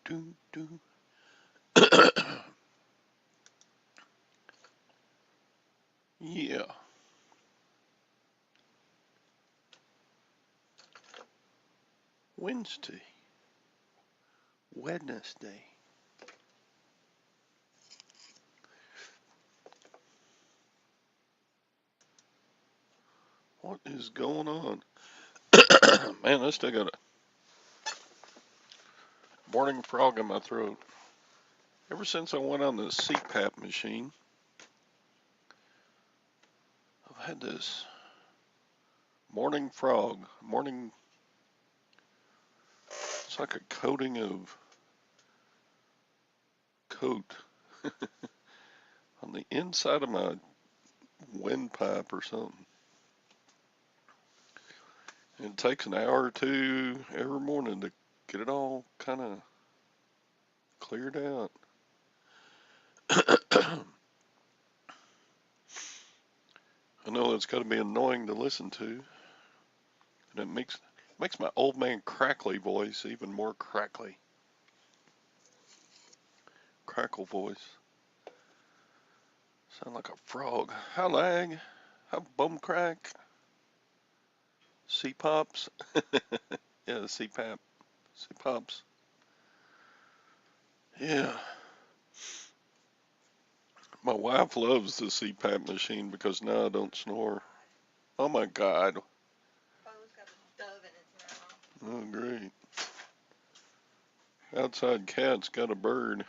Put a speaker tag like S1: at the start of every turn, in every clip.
S1: do, do. Yeah, Wednesday, Wednesday. What is going on? Man, I still got a morning frog in my throat. Ever since I went on the CPAP machine, I've had this morning frog. Morning, it's like a coating of coat on the inside of my windpipe or something. And it takes an hour or two every morning to get it all kind of cleared out. I know it's got to be annoying to listen to, and it makes my old man crackly voice even more crackly. Crackle voice. Sound like a frog. How lag? How bum crack? C-pops? Yeah, CPAP. C-pops. Yeah. My wife loves the CPAP machine because now I don't snore. Oh my God. Oh, great. Outside cat's got a bird.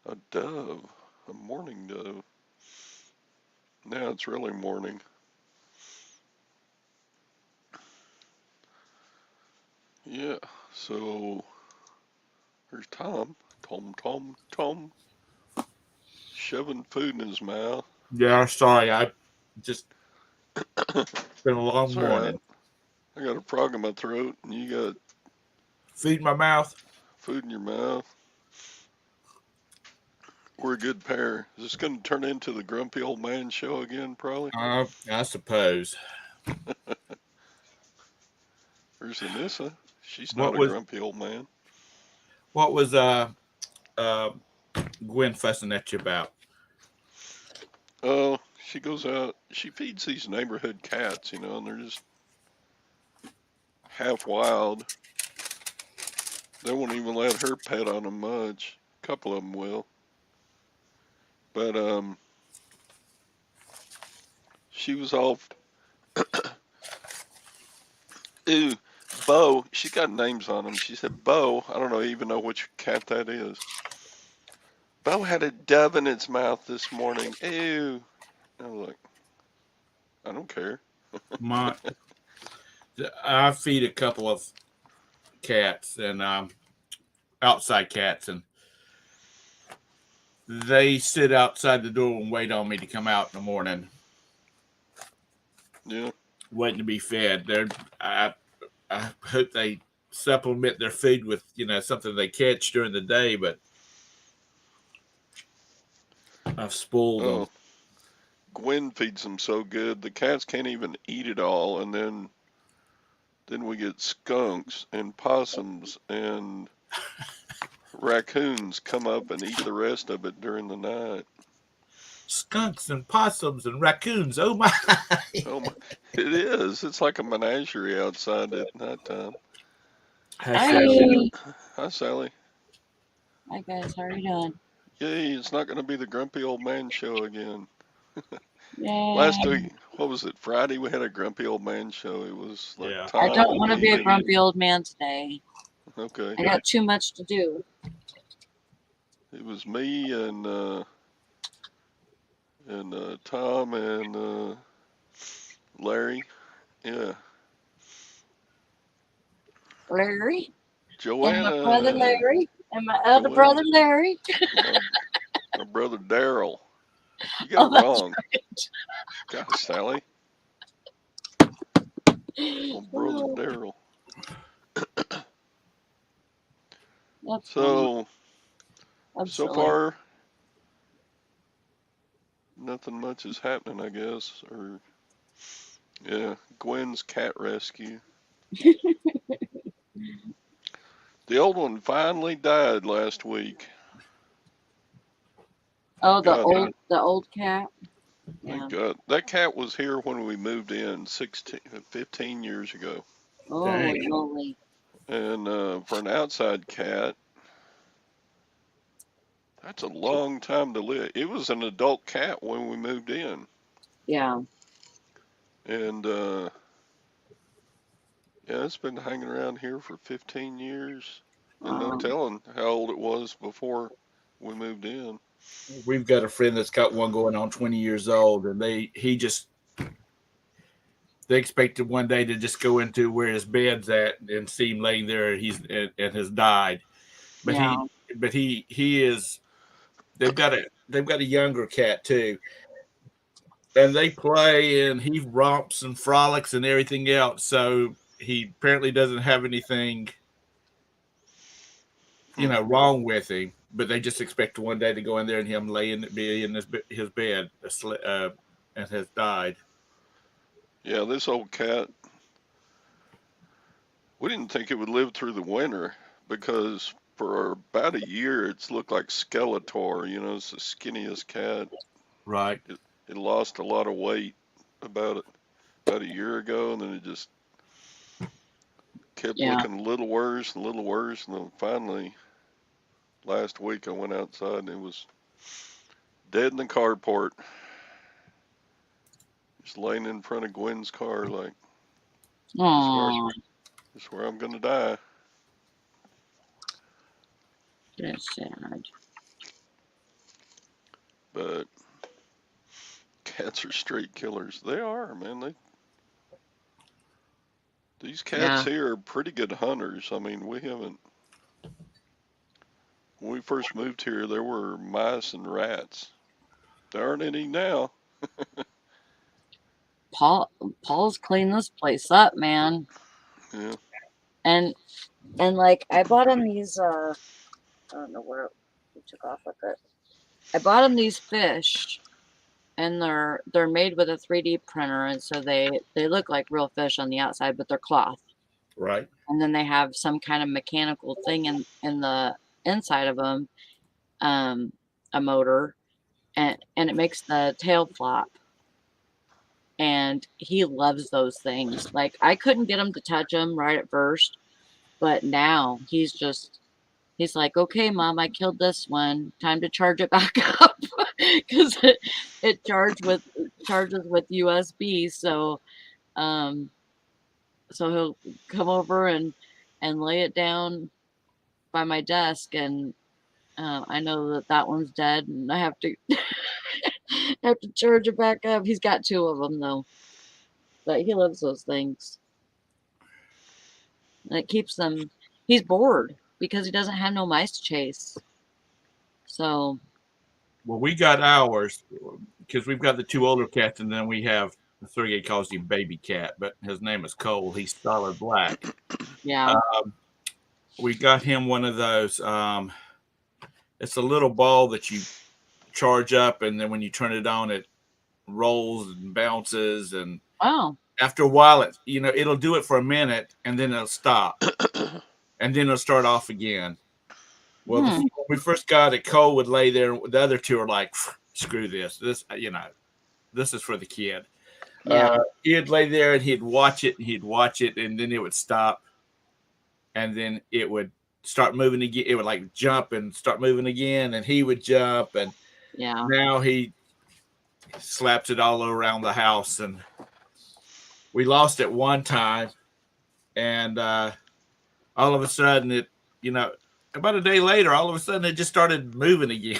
S1: A dove. A mourning dove. Now it's really morning. Yeah, so there's Tom. Tom. Shoving food in his mouth.
S2: Yeah, sorry. I just it's been a
S1: It's
S2: long
S1: alright.
S2: morning.
S1: I got a frog in my throat, and you got
S2: Feed my mouth.
S1: food in your mouth. We're a good pair. Is this going to turn into the grumpy old man show again, probably?
S2: I suppose.
S1: There's Anissa. She's
S2: What
S1: not a
S2: was
S1: grumpy old man.
S2: what was uh Gwen fussing at you about?
S1: Oh, she goes out. She feeds these neighborhood cats, and they're just half wild. They won't even let her pet on them much. A couple of them will. But she was all, ooh, Bo. She got names on them. She said, Bo. I don't know even know which cat that is. Bo had a dove in its mouth this morning. Ew. I was like, I don't care.
S2: My I feed a couple of cats and outside cats, and they sit outside the door and wait on me to come out in the morning,
S1: Yeah.
S2: waiting to be fed. I hope they supplement their food with something they catch during the day, but I've spoiled them.
S1: Oh, Gwen feeds them so good. The cats can't even eat it all, and then we get skunks and possums and raccoons come up and eat the rest of it during the night.
S2: Skunks and possums and raccoons. Oh my!
S1: Oh my, it is. It's like a menagerie outside at nighttime.
S2: Hi, Sally.
S3: Hi.
S1: Hi, Sally.
S3: Hi guys, how are you doing?
S1: Yay, it's not going to be the grumpy old man show again. Last
S3: Yay.
S1: week, what was it? Friday, we had a grumpy old man show. It was like
S2: Yeah.
S3: I
S1: Tom
S3: don't
S1: and
S3: want to be
S1: me
S3: a
S1: and,
S3: grumpy old man today.
S1: okay,
S3: I got too much to do.
S1: it was me and Tom and Larry. Yeah.
S3: Larry and my brother
S1: Joanna.
S3: Larry and my other
S1: Joanna.
S3: brother Larry.
S1: My, my brother Daryl. You got it
S3: Oh, that's
S1: wrong.
S3: right.
S1: Gosh, Sally. My brother
S3: Oh,
S1: Daryl.
S3: that's funny.
S1: So,
S3: I'm
S1: so
S3: silly.
S1: far, nothing much is happening, I guess. Or, yeah, Gwen's cat rescue. The old one finally died last week.
S3: Oh,
S1: God,
S3: the old cat.
S1: thank
S3: Yeah.
S1: God. That cat was here when we moved in 15 years ago.
S3: Oh,
S2: Dang.
S3: moly.
S1: And for an outside cat, that's a long time to live. It was an adult cat when we moved in.
S3: Yeah.
S1: And yeah, it's been hanging around here for 15 years. And no
S3: Um,
S1: telling how old it was before we moved in.
S2: We've got a friend that's got one going on 20 years old, and they expected one day to just go into where his bed's at and see him laying there, and has died. But
S3: yeah.
S2: he is. They've got a younger cat too, and they play and he romps and frolics and everything else. So he apparently doesn't have anything,
S1: Hmm.
S2: wrong with him. But they just expect one day to go in there and him be in his bed, and has died.
S1: Yeah, this old cat, we didn't think it would live through the winter because for about a year it's looked like Skeletor. It's the skinniest cat.
S2: Right.
S1: It lost a lot of weight about a year ago, and then it just kept
S3: Yeah.
S1: looking a little worse and a little worse, and then finally last week I went outside and it was dead in the carport, just laying in front of Gwen's car like,
S3: Aw,
S1: this is where I'm gonna die.
S3: that's sad.
S1: But cats are straight killers. They are, man. These cats
S3: Yeah.
S1: here are pretty good hunters. I mean, when we first moved here, there were mice and rats. There aren't any now.
S3: Paul's cleaned this place up, man.
S1: Yeah.
S3: And like I bought him these I don't know where we took off with it. I bought him these fish, and they're made with a 3D printer, and so they look like real fish on the outside, but they're cloth.
S2: Right.
S3: And then they have some kind of mechanical thing in the inside of them, a motor, and it makes the tail flop. And he loves those things. Like I couldn't get him to touch them right at first, but now he's like, okay, mom, I killed this one. Time to charge it back up because it charges with USB. So so he'll come over and lay it down by my desk, and I know that one's dead, and I have to have to charge it back up. He's got two of them though, but he loves those things. And it keeps them. He's bored because he doesn't have no mice to chase. So
S2: Well, we got ours because we've got the two older cats, and then we have Sergey calls him Baby Cat, but his name is Cole. He's solid black.
S3: yeah,
S2: We got him one of those. It's a little ball that you charge up, and then when you turn it on, it rolls and bounces. And
S3: wow,
S2: after a while, it'll do it for a minute, and then it'll stop, and then it'll start off again. Well,
S3: hmm.
S2: when we first got it, Cole would lay there. The other two are like, "Screw this! This is for the kid."
S3: Yeah,
S2: He'd lay there and he'd watch it, and then it would stop, and then it would start moving again. It would like jump and start moving again, and he would jump, and
S3: yeah,
S2: now he slaps it all around the house. And we lost it one time, and all of a sudden about a day later, all of a sudden it just started moving again.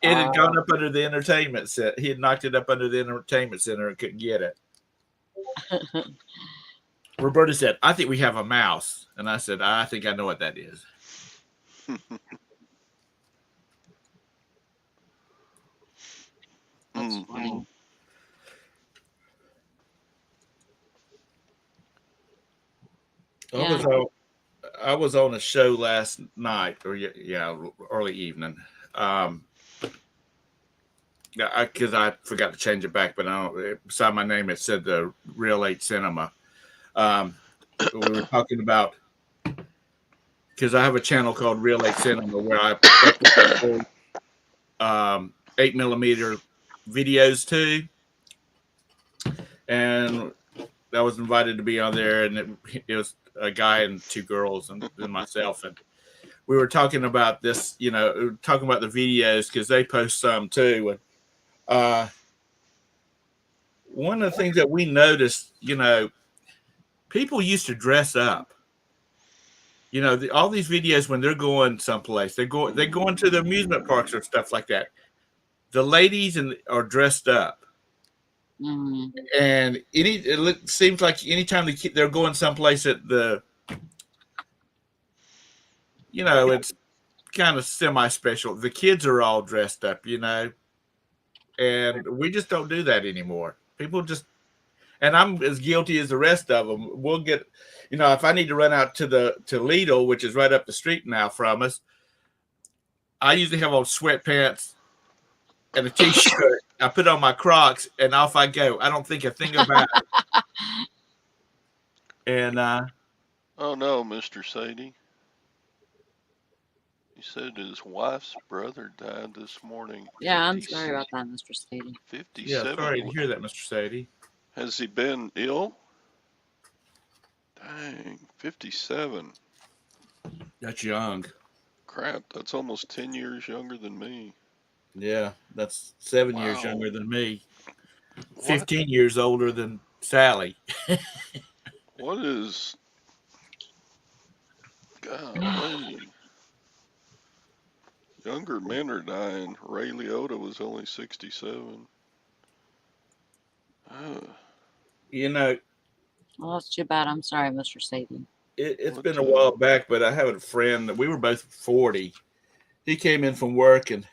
S2: And it had gone up under the entertainment set. He had knocked it up under the entertainment center and couldn't get it. Roberta said, "I think we have a mouse." And I said, "I think I know what that is."
S3: that's funny. Yeah,
S2: I was on a show last night, or early evening. Because I forgot to change it back, but I don't. Beside my name, it said the Real 8 Cinema. we were talking about, because I have a channel called Real Lake Cinema where I upload 8mm videos too, and I was invited to be on there, and it was a guy and two girls and myself, and we were talking about this, talking about the videos because they post some too, and one of the things that we noticed, people used to dress up. All these videos when they're going someplace, they're going to the amusement parks or stuff like that. The ladies are dressed up, and it seems like anytime they're going someplace at it's kind of semi-special. The kids are all dressed up, and we just don't do that anymore. People just, and I'm as guilty as the rest of them. We'll get, if I need to run out to Lidl, which is right up the street now from us, I usually have on sweatpants and a t-shirt. I put on my Crocs and off I go. I don't think a thing about it. And
S1: oh no, Mr. Sadie. He said his wife's brother died this morning.
S3: Yeah, I'm sorry about that, Mr. Sadie.
S1: 57.
S2: Yeah, sorry to hear that, Mr. Sadie.
S1: Has he been ill? Dang, 57.
S2: That's young.
S1: Crap, that's almost 10 years younger than me.
S2: Yeah, that's 7 years younger than me.
S1: What?
S2: 15 years older than Sally.
S1: What is... Golly. Younger men are dying. Ray Liotta was only 67.
S3: Well, that's too bad. I'm sorry, Mr. Sadie.
S2: It's been a while back, but I have a friend that we were both 40. He came in from work and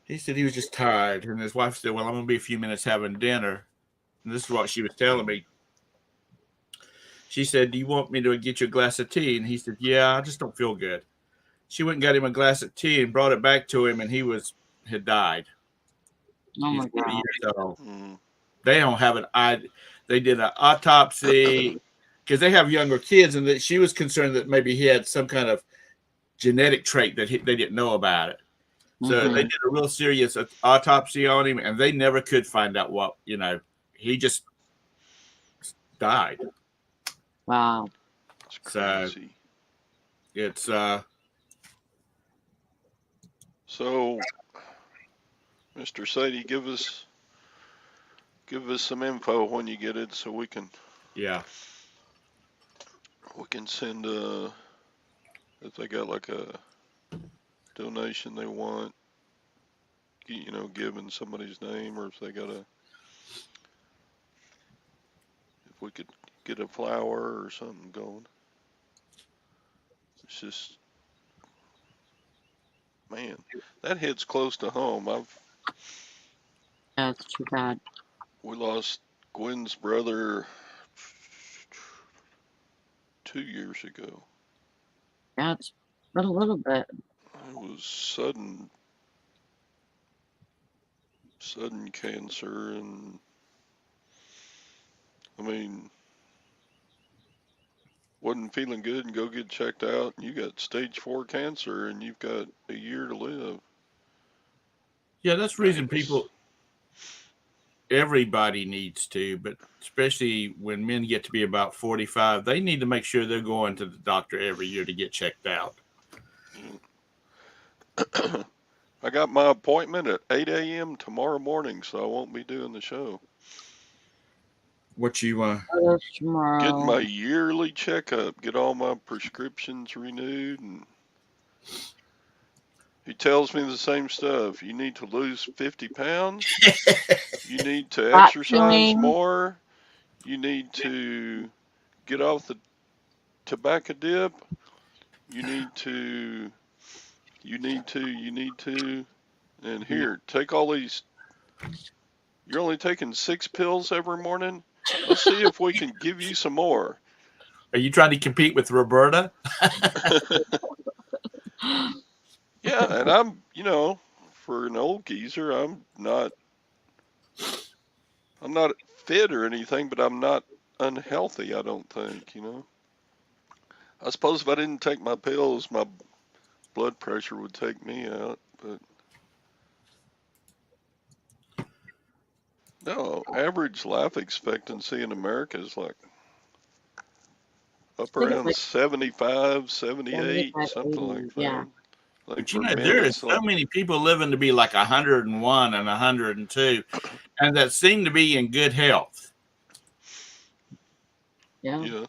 S2: he said he was just tired. And his wife said, well, I'm going to be a few minutes having dinner. And this is what she was telling me. She said, do you want me to get you a glass of tea? And he said, yeah, I just don't feel good. She went and got him a glass of tea and brought it back to him, and he had died.
S3: Oh my
S2: He's 40
S3: God.
S2: years old.
S1: Mm.
S2: They don't have they did an autopsy because they have younger kids, and that she was concerned that maybe he had some kind of genetic trait that they didn't know about it. So they did a real serious autopsy on him, and they never could find out what, he just died.
S3: Wow.
S1: It's crazy.
S2: So it's
S1: So, Mr. Sadie, give us some info when you get it, so we can send if they got like a donation they want, given somebody's name, or if we could get a flower or something going. It's just, man, that hits close to home.
S3: Yeah, it's too bad.
S1: We lost Gwen's brother 2 years ago.
S3: Yeah, it's been a little bit.
S1: It was sudden cancer, and I mean, wasn't feeling good and go get checked out, and you got stage 4 cancer, and you've got a year to live.
S2: Yeah, that's the reason everybody needs to, but especially when men get to be about 45, they need to make sure they're going to the doctor every year to get checked out.
S1: I got my appointment at 8 a.m. tomorrow morning, so I won't be doing the show.
S2: What you
S3: Tomorrow.
S1: Get my yearly checkup, get all my prescriptions renewed, and he tells me the same stuff. You need to lose 50 pounds. You need to exercise more. You need to get off the tobacco dip. You need to. And here, take all these. You're only taking 6 pills every morning. Let's see if we can give you some more.
S2: Are you trying to compete with Roberta?
S1: Yeah, and I'm, for an old geezer, I'm not fit or anything, but I'm not unhealthy, I don't think, you know. I suppose if I didn't take my pills, my blood pressure would take me out, but no, average life expectancy in America is like up
S3: I think it's
S1: around
S3: like
S1: 75, 78,
S3: 75,
S1: something
S3: 80.
S1: like
S3: Yeah.
S1: that. Like
S2: But
S1: for men,
S2: there is
S1: it's
S2: so
S1: like,
S2: many people living to be like 101 and 102, and that seem to be in good health.
S3: Yeah.
S1: yeah,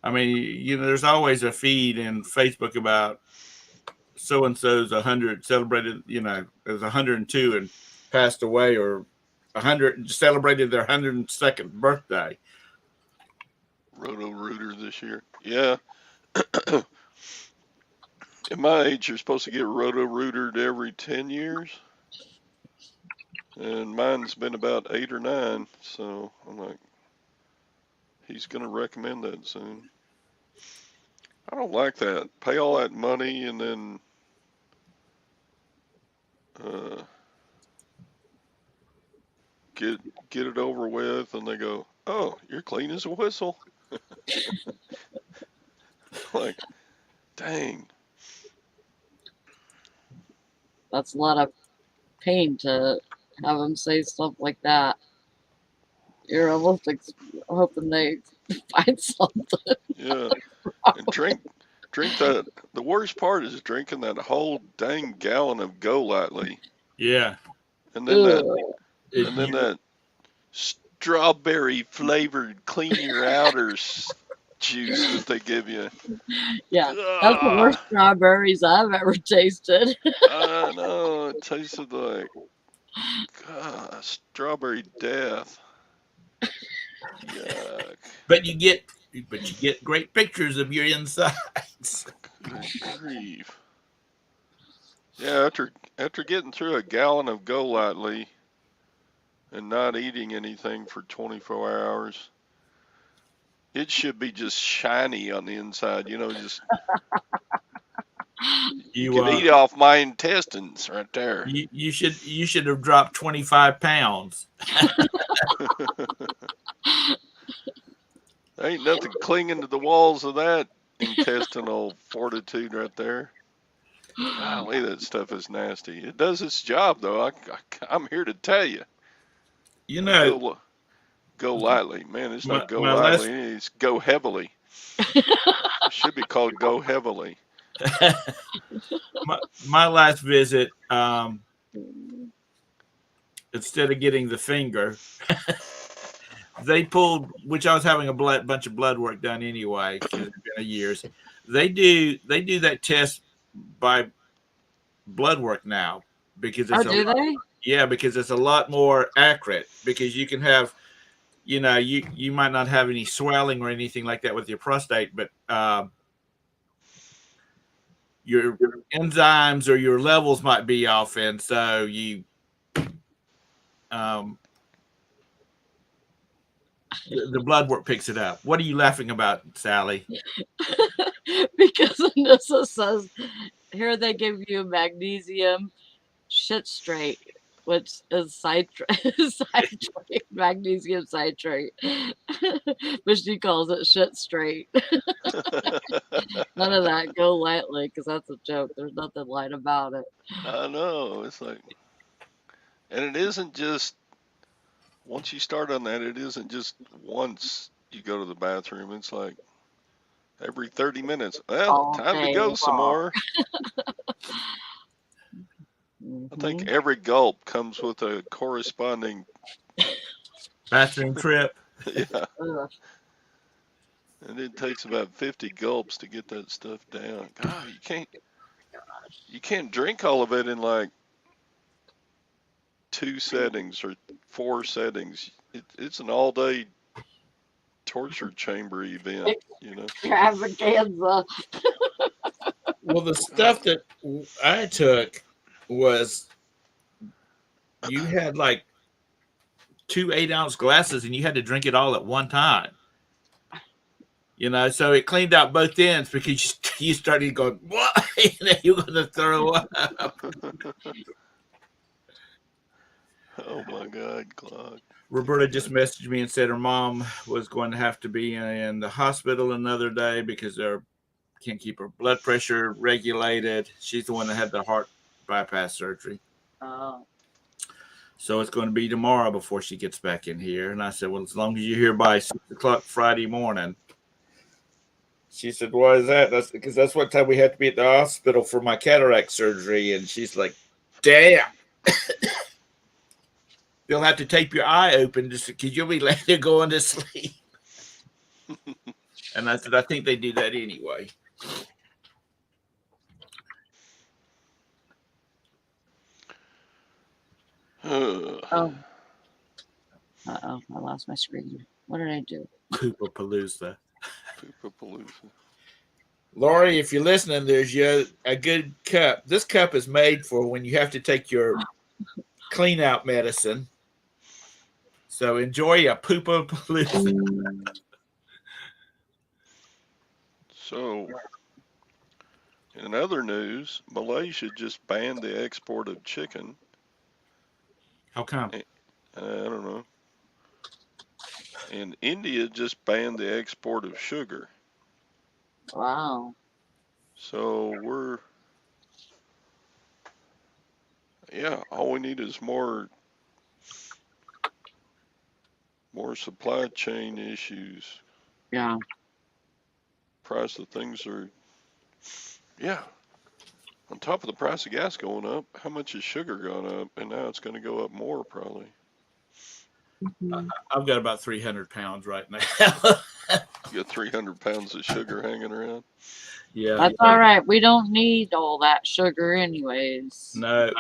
S2: I mean, there's always a feed in Facebook about so and so's 100 celebrated, as 102 and passed away, or 100 celebrated their 102nd birthday.
S1: Roto-Rooter this year. Yeah. At my age, you're supposed to get roto-rootered every 10 years, and mine's been about 8 or 9, so I'm like, he's going to recommend that soon. I don't like that. Pay all that money and then uh, get it over with, and they go, "Oh, you're clean as a whistle." Like, dang.
S3: That's a lot of pain to have them say stuff like that. You're almost hoping they find something.
S1: Yeah, and drink that. The worst part is drinking that whole dang gallon of Go Lightly,
S2: Yeah.
S1: and then that
S2: If
S1: and then
S2: you,
S1: that strawberry flavored clean your outers juice that they give you.
S3: Yeah, that's the worst
S1: Ah,
S3: strawberries I've ever tasted.
S1: I know it tasted like strawberry death. Yuck.
S2: but you get great pictures of your insides.
S1: Good grief. Yeah, after getting through a gallon of Go Lightly and not eating anything for 24 hours, it should be just shiny on the inside. Just you
S2: You
S1: could eat off my intestines right there.
S2: you should have dropped 25 pounds.
S1: Ain't nothing clinging to the walls of that intestinal fortitude right there. Golly, that stuff is nasty. It does its job, though. I'm here to tell you.
S2: You
S1: That
S2: know,
S1: go lightly, man. It's
S2: my,
S1: not go
S2: my
S1: lightly.
S2: last
S1: It's go heavily. It should be called go heavily.
S2: my last visit, instead of getting the finger, they pulled, which I was having a bunch of blood work done anyway, because it's been years. They do that test by blood work now, because
S3: Oh,
S2: it's
S3: do they?
S2: because it's a lot more accurate, because you can have, you might not have any swelling or anything like that with your prostate, but your enzymes or your levels might be off, and so um, the blood work picks it up. What are you laughing about, Sally?
S3: Because Anissa says here they give you magnesium shit straight, which is citrate, magnesium citrate. But she calls it shit straight. None of that go lightly, because that's a joke. There's nothing light about it.
S1: I know. It's like, and it isn't just once you start on that. It isn't just once you go to the bathroom. It's like every 30 minutes. Well,
S3: All
S1: time to
S3: day
S1: go some
S3: long.
S1: more. I think
S3: Mhm.
S1: every gulp comes with a corresponding.
S2: Bathroom trip.
S1: Yeah,
S3: Ugh.
S1: and it takes about 50 gulps to get that stuff down. God, you can't drink all of it in like 2 settings or 4 settings. It's an all day torture chamber event.
S3: Extravaganza.
S2: Well, the stuff that I took was, you had like 2 8-ounce glasses, and you had to drink it all at one time. So it cleaned out both ends, because you started going, what? You're going to throw up.
S1: Oh my God, Clark.
S2: Roberta just messaged me and said her mom was going to have to be in the hospital another day because they can't keep her blood pressure regulated. She's the one that had the heart bypass surgery.
S3: Oh.
S2: So it's going to be tomorrow before she gets back in here. And I said, well, as long as you're here by 6 o'clock Friday morning. She said, why is that? That's because that's what time we have to be at the hospital for my cataract surgery. And she's like, damn. They'll have to tape your eye open just because you'll be later going to sleep. And I said, I think they do that anyway.
S3: Oh. Uh-oh, I lost my screen. What did I do?
S2: Poopapalooza.
S1: Poopapalooza.
S2: Lori, if you're listening, there's a good cup. This cup is made for when you have to take your clean out medicine. So enjoy a poopapalooza.
S1: So, in other news, Malaysia just banned the export of chicken.
S2: How come?
S1: I don't know. And India just banned the export of sugar.
S3: Wow.
S1: So all we need is more supply chain issues.
S3: Yeah.
S1: Price of things are, on top of the price of gas going up, how much has sugar gone up? And now it's going to go up more probably.
S3: Mm-hmm.
S2: I've got about 300 pounds right now.
S1: You got 300 pounds of sugar hanging around.
S2: Yeah.
S3: That's all right. We don't need all that sugar anyways.
S2: No.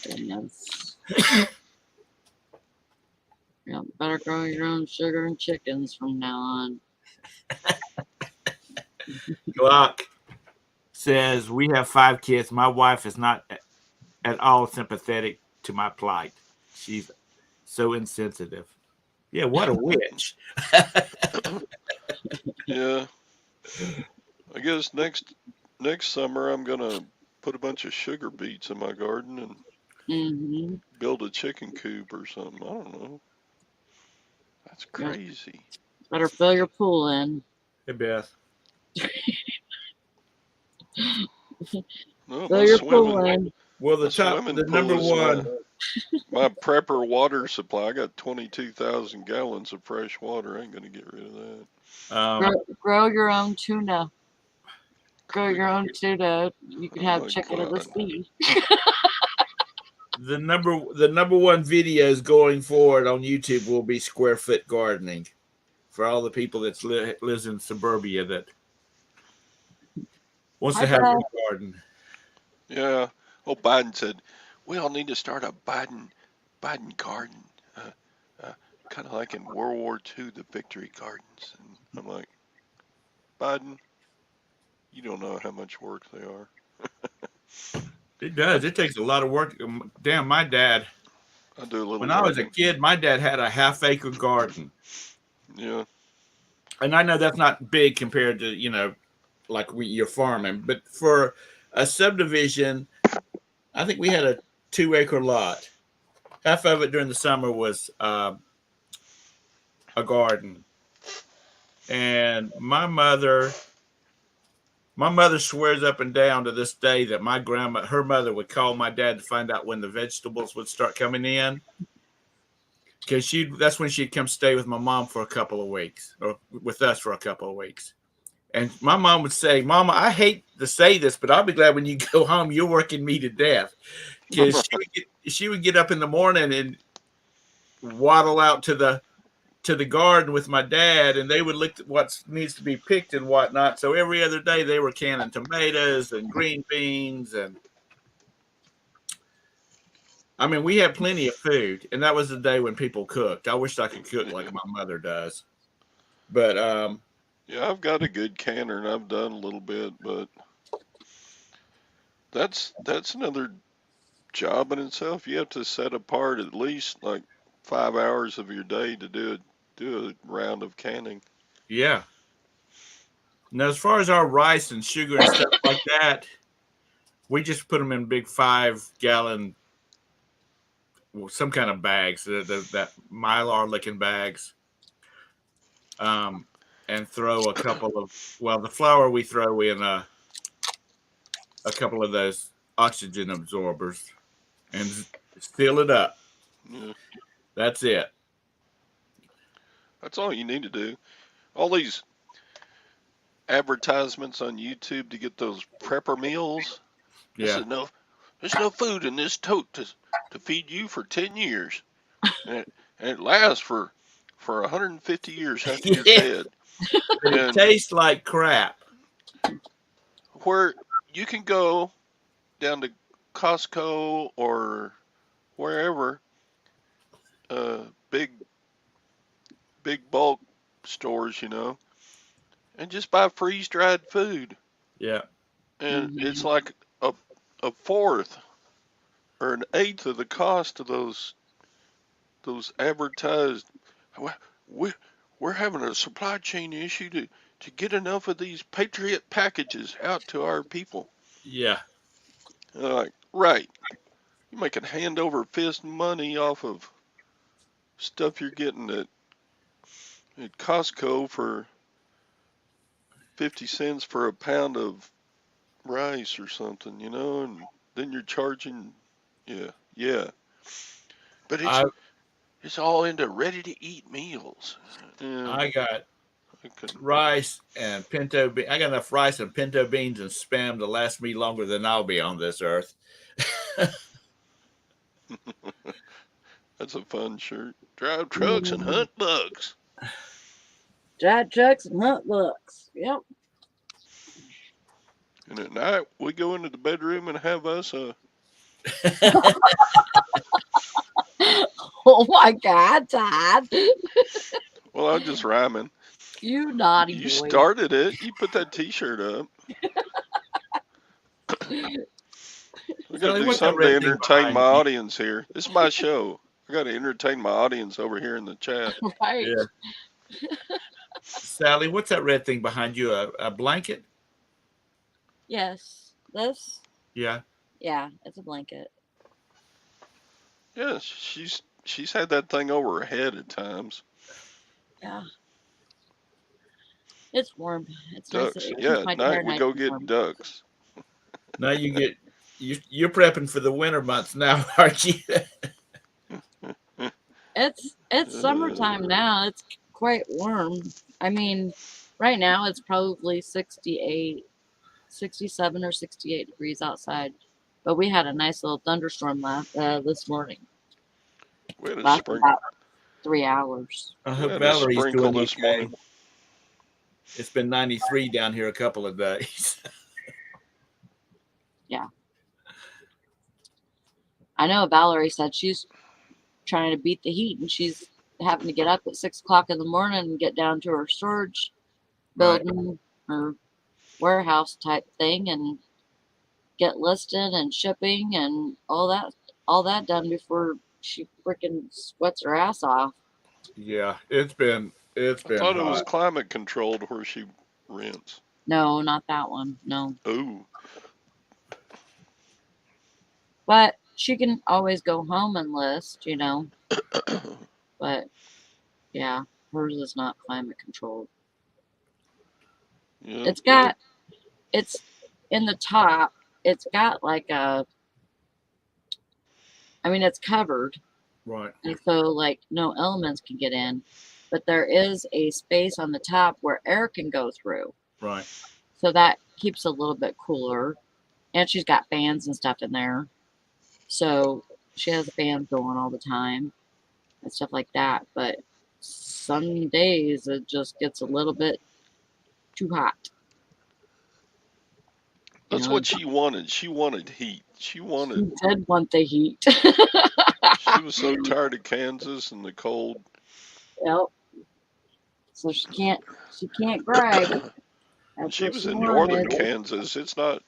S3: Goodness. Yeah, better grow your own sugar and chickens from now on.
S2: Glock says, we have 5 kids. My wife is not at all sympathetic to my plight. She's so insensitive. Yeah, what a witch.
S1: Yeah. I guess next summer I'm going to put a bunch of sugar beets in my garden and build a chicken coop or something. I don't know. That's crazy.
S3: Better fill your pool in.
S2: Hey, Beth.
S1: No,
S3: Fill your pool in.
S2: Well, the number one.
S1: My prepper water supply. I got 22,000 gallons of fresh water. I ain't going to get rid of that.
S3: Grow your own tuna. Grow your own tuna. You can have chicken of the sea.
S2: The number one videos going forward on YouTube will be square foot gardening for all the people that lives in suburbia that wants to have a garden.
S1: Yeah. Oh, Biden said, we all need to start a Biden garden. Kind of like in World War II, the victory gardens. And I'm like, Biden, you don't know how much work they are.
S2: It does. It takes a lot of work. Damn, my dad.
S1: I do a little.
S2: When I was a kid, my dad had a half-acre garden.
S1: Yeah.
S2: And I know that's not big compared to, like you're farming. But for a subdivision, I think we had a 2-acre lot. Half of it during the summer was a garden. And my mother swears up and down to this day that her mother would call my dad to find out when the vegetables would start coming in. Because that's when she'd come stay with my mom for a couple of weeks, or with us for a couple of weeks. And my mom would say, Mama, I hate to say this, but I'll be glad when you go home, you're working me to death. Because she would get up in the morning and waddle out to the garden with my dad, and they would look at what needs to be picked and whatnot. So every other day they were canning tomatoes and green beans, and I mean, we had plenty of food, and that was the day when people cooked. I wish I could cook like my mother does, but
S1: yeah, I've got a good canner and I've done a little bit, but that's another job in itself. You have to set apart at least like 5 hours of your day to do a round of canning.
S2: Yeah. Now, as far as our rice and sugar and stuff like that, we just put them in big 5-gallon, some kind of bags, that Mylar looking bags, um, and throw a couple of, well, the flour we throw in a couple of those oxygen absorbers and seal it up.
S1: Yeah,
S2: That's it.
S1: that's all you need to do. All these advertisements on YouTube to get those prepper meals. This
S2: Yeah.
S1: is no, there's no food in this tote to feed you for 10 years, and it lasts for 150 years after you're
S2: Yeah.
S1: dead.
S2: But it
S1: And
S2: tastes like crap.
S1: where you can go down to Costco or wherever, big bulk stores, and just buy freeze dried food,
S2: Yeah.
S1: and it's
S3: Hmm.
S1: like a fourth or an eighth of the cost of those advertised. We we're having a supply chain issue to get enough of these Patriot packages out to our people.
S2: Yeah.
S1: Like, right, you're making hand over fist money off of stuff you're getting at Costco for 50 cents for a pound of rice or something, and then you're charging, yeah, yeah. But
S2: I
S1: it's all into ready to eat meals. Yeah,
S2: I got
S1: I couldn't.
S2: rice and pinto bean. I got enough rice and pinto beans and spam to last me longer than I'll be on this earth.
S1: That's a fun shirt. Drive trucks and
S3: Hmm.
S1: hunt bugs.
S3: Drive trucks and hunt bucks. Yep.
S1: And at night we go into the bedroom and have us a.
S3: Oh my God, Todd.
S1: Well, I'm just rhyming.
S3: You naughty
S1: You
S3: boy.
S1: started it. You put that T-shirt up. We got to
S2: Sally,
S1: do
S2: what's that
S1: something to
S2: red thing
S1: entertain my
S2: behind you?
S1: audience here. This is my show. I got to entertain my audience over here in the chat.
S3: Right.
S2: Yeah. Sally, what's that red thing behind you? A blanket?
S3: Yes. This?
S2: Yeah.
S3: Yeah, it's a blanket.
S1: Yeah, she's had that thing over her head at times.
S3: Yeah. It's warm. It's nice.
S1: Ducks.
S3: It keeps
S1: Yeah,
S3: my
S1: at
S3: hair
S1: night we
S3: nice
S1: go
S3: and
S1: get
S3: warm.
S1: ducks.
S2: Now you're prepping for the winter months now, aren't you?
S3: It's summertime
S1: Uh,
S3: now. It's quite warm. I mean, right now it's probably 68, 67 or 68 degrees outside. But we had a nice little thunderstorm this morning.
S1: we had a
S3: Lasted
S1: spring.
S3: about 3 hours.
S2: I
S1: We
S2: hope
S1: had a
S2: Valerie's
S1: sprinkle
S2: doing
S1: this
S2: okay.
S1: morning.
S2: It's been 93 down here a couple of days.
S3: Yeah. I know Valerie said she's trying to beat the heat and she's having to get up at 6 o'clock in the morning and get down to her storage
S2: Right.
S3: building or warehouse type thing and get listed and shipping and all that done before she freaking sweats her ass off.
S2: Yeah. It's
S1: I
S2: been
S1: thought it was
S2: hot.
S1: climate controlled where she rents.
S3: No, not that one. No.
S1: Oh,
S3: But she can always go home and list. But yeah, hers is not climate controlled.
S1: yeah.
S3: It's got it's in the top, it's got like it's covered,
S2: Right.
S3: and so like no elements can get in, but there is a space on the top where air can go through.
S2: Right.
S3: So that keeps a little bit cooler. And she's got fans and stuff in there. So she has fans going all the time and stuff like that. But some days it just gets a little bit too hot.
S1: That's
S3: You
S1: what
S3: know,
S1: she wanted. She wanted heat.
S3: she did want the heat.
S1: She was so tired of Kansas and the cold.
S3: Yep. So she can't brag. That's
S1: She
S3: what
S1: was
S3: she
S1: in northern
S3: wanted.
S1: Kansas. It's not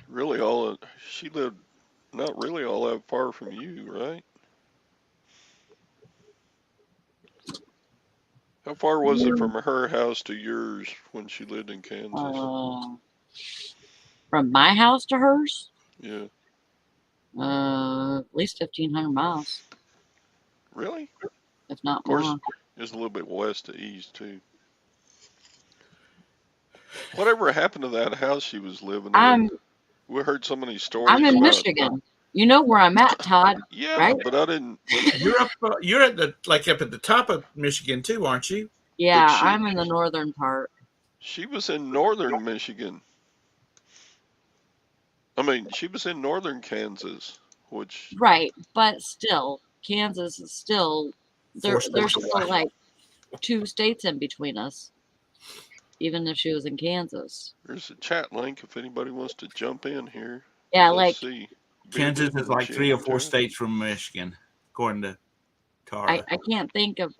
S1: really all. She lived not really all that far from you, right? How far was it from her house to yours when she lived in Kansas?
S3: From my house to hers,
S1: Yeah.
S3: at least 1,500 miles,
S1: Really?
S3: if not
S1: Of course,
S3: more.
S1: it's a little bit west to east too. Whatever happened to that house she was living in? We heard so many stories
S3: I'm in
S1: about.
S3: Michigan. You know where I'm at, Todd.
S1: Yeah,
S3: right?
S1: but I didn't.
S2: You're up. You're at the up at the top of Michigan too, aren't you?
S3: Yeah, I'm in the northern part.
S1: She was in northern Michigan. I mean, she was in northern Kansas, which.
S3: Right, but still, Kansas is still there's still like 2 states in between us. Even if she was in Kansas.
S1: There's a chat link if anybody wants to jump in here.
S3: Yeah,
S1: Let's
S3: like
S1: see.
S2: Kansas is like 3 or 4 states from Michigan, according to Tara.
S3: I can't think of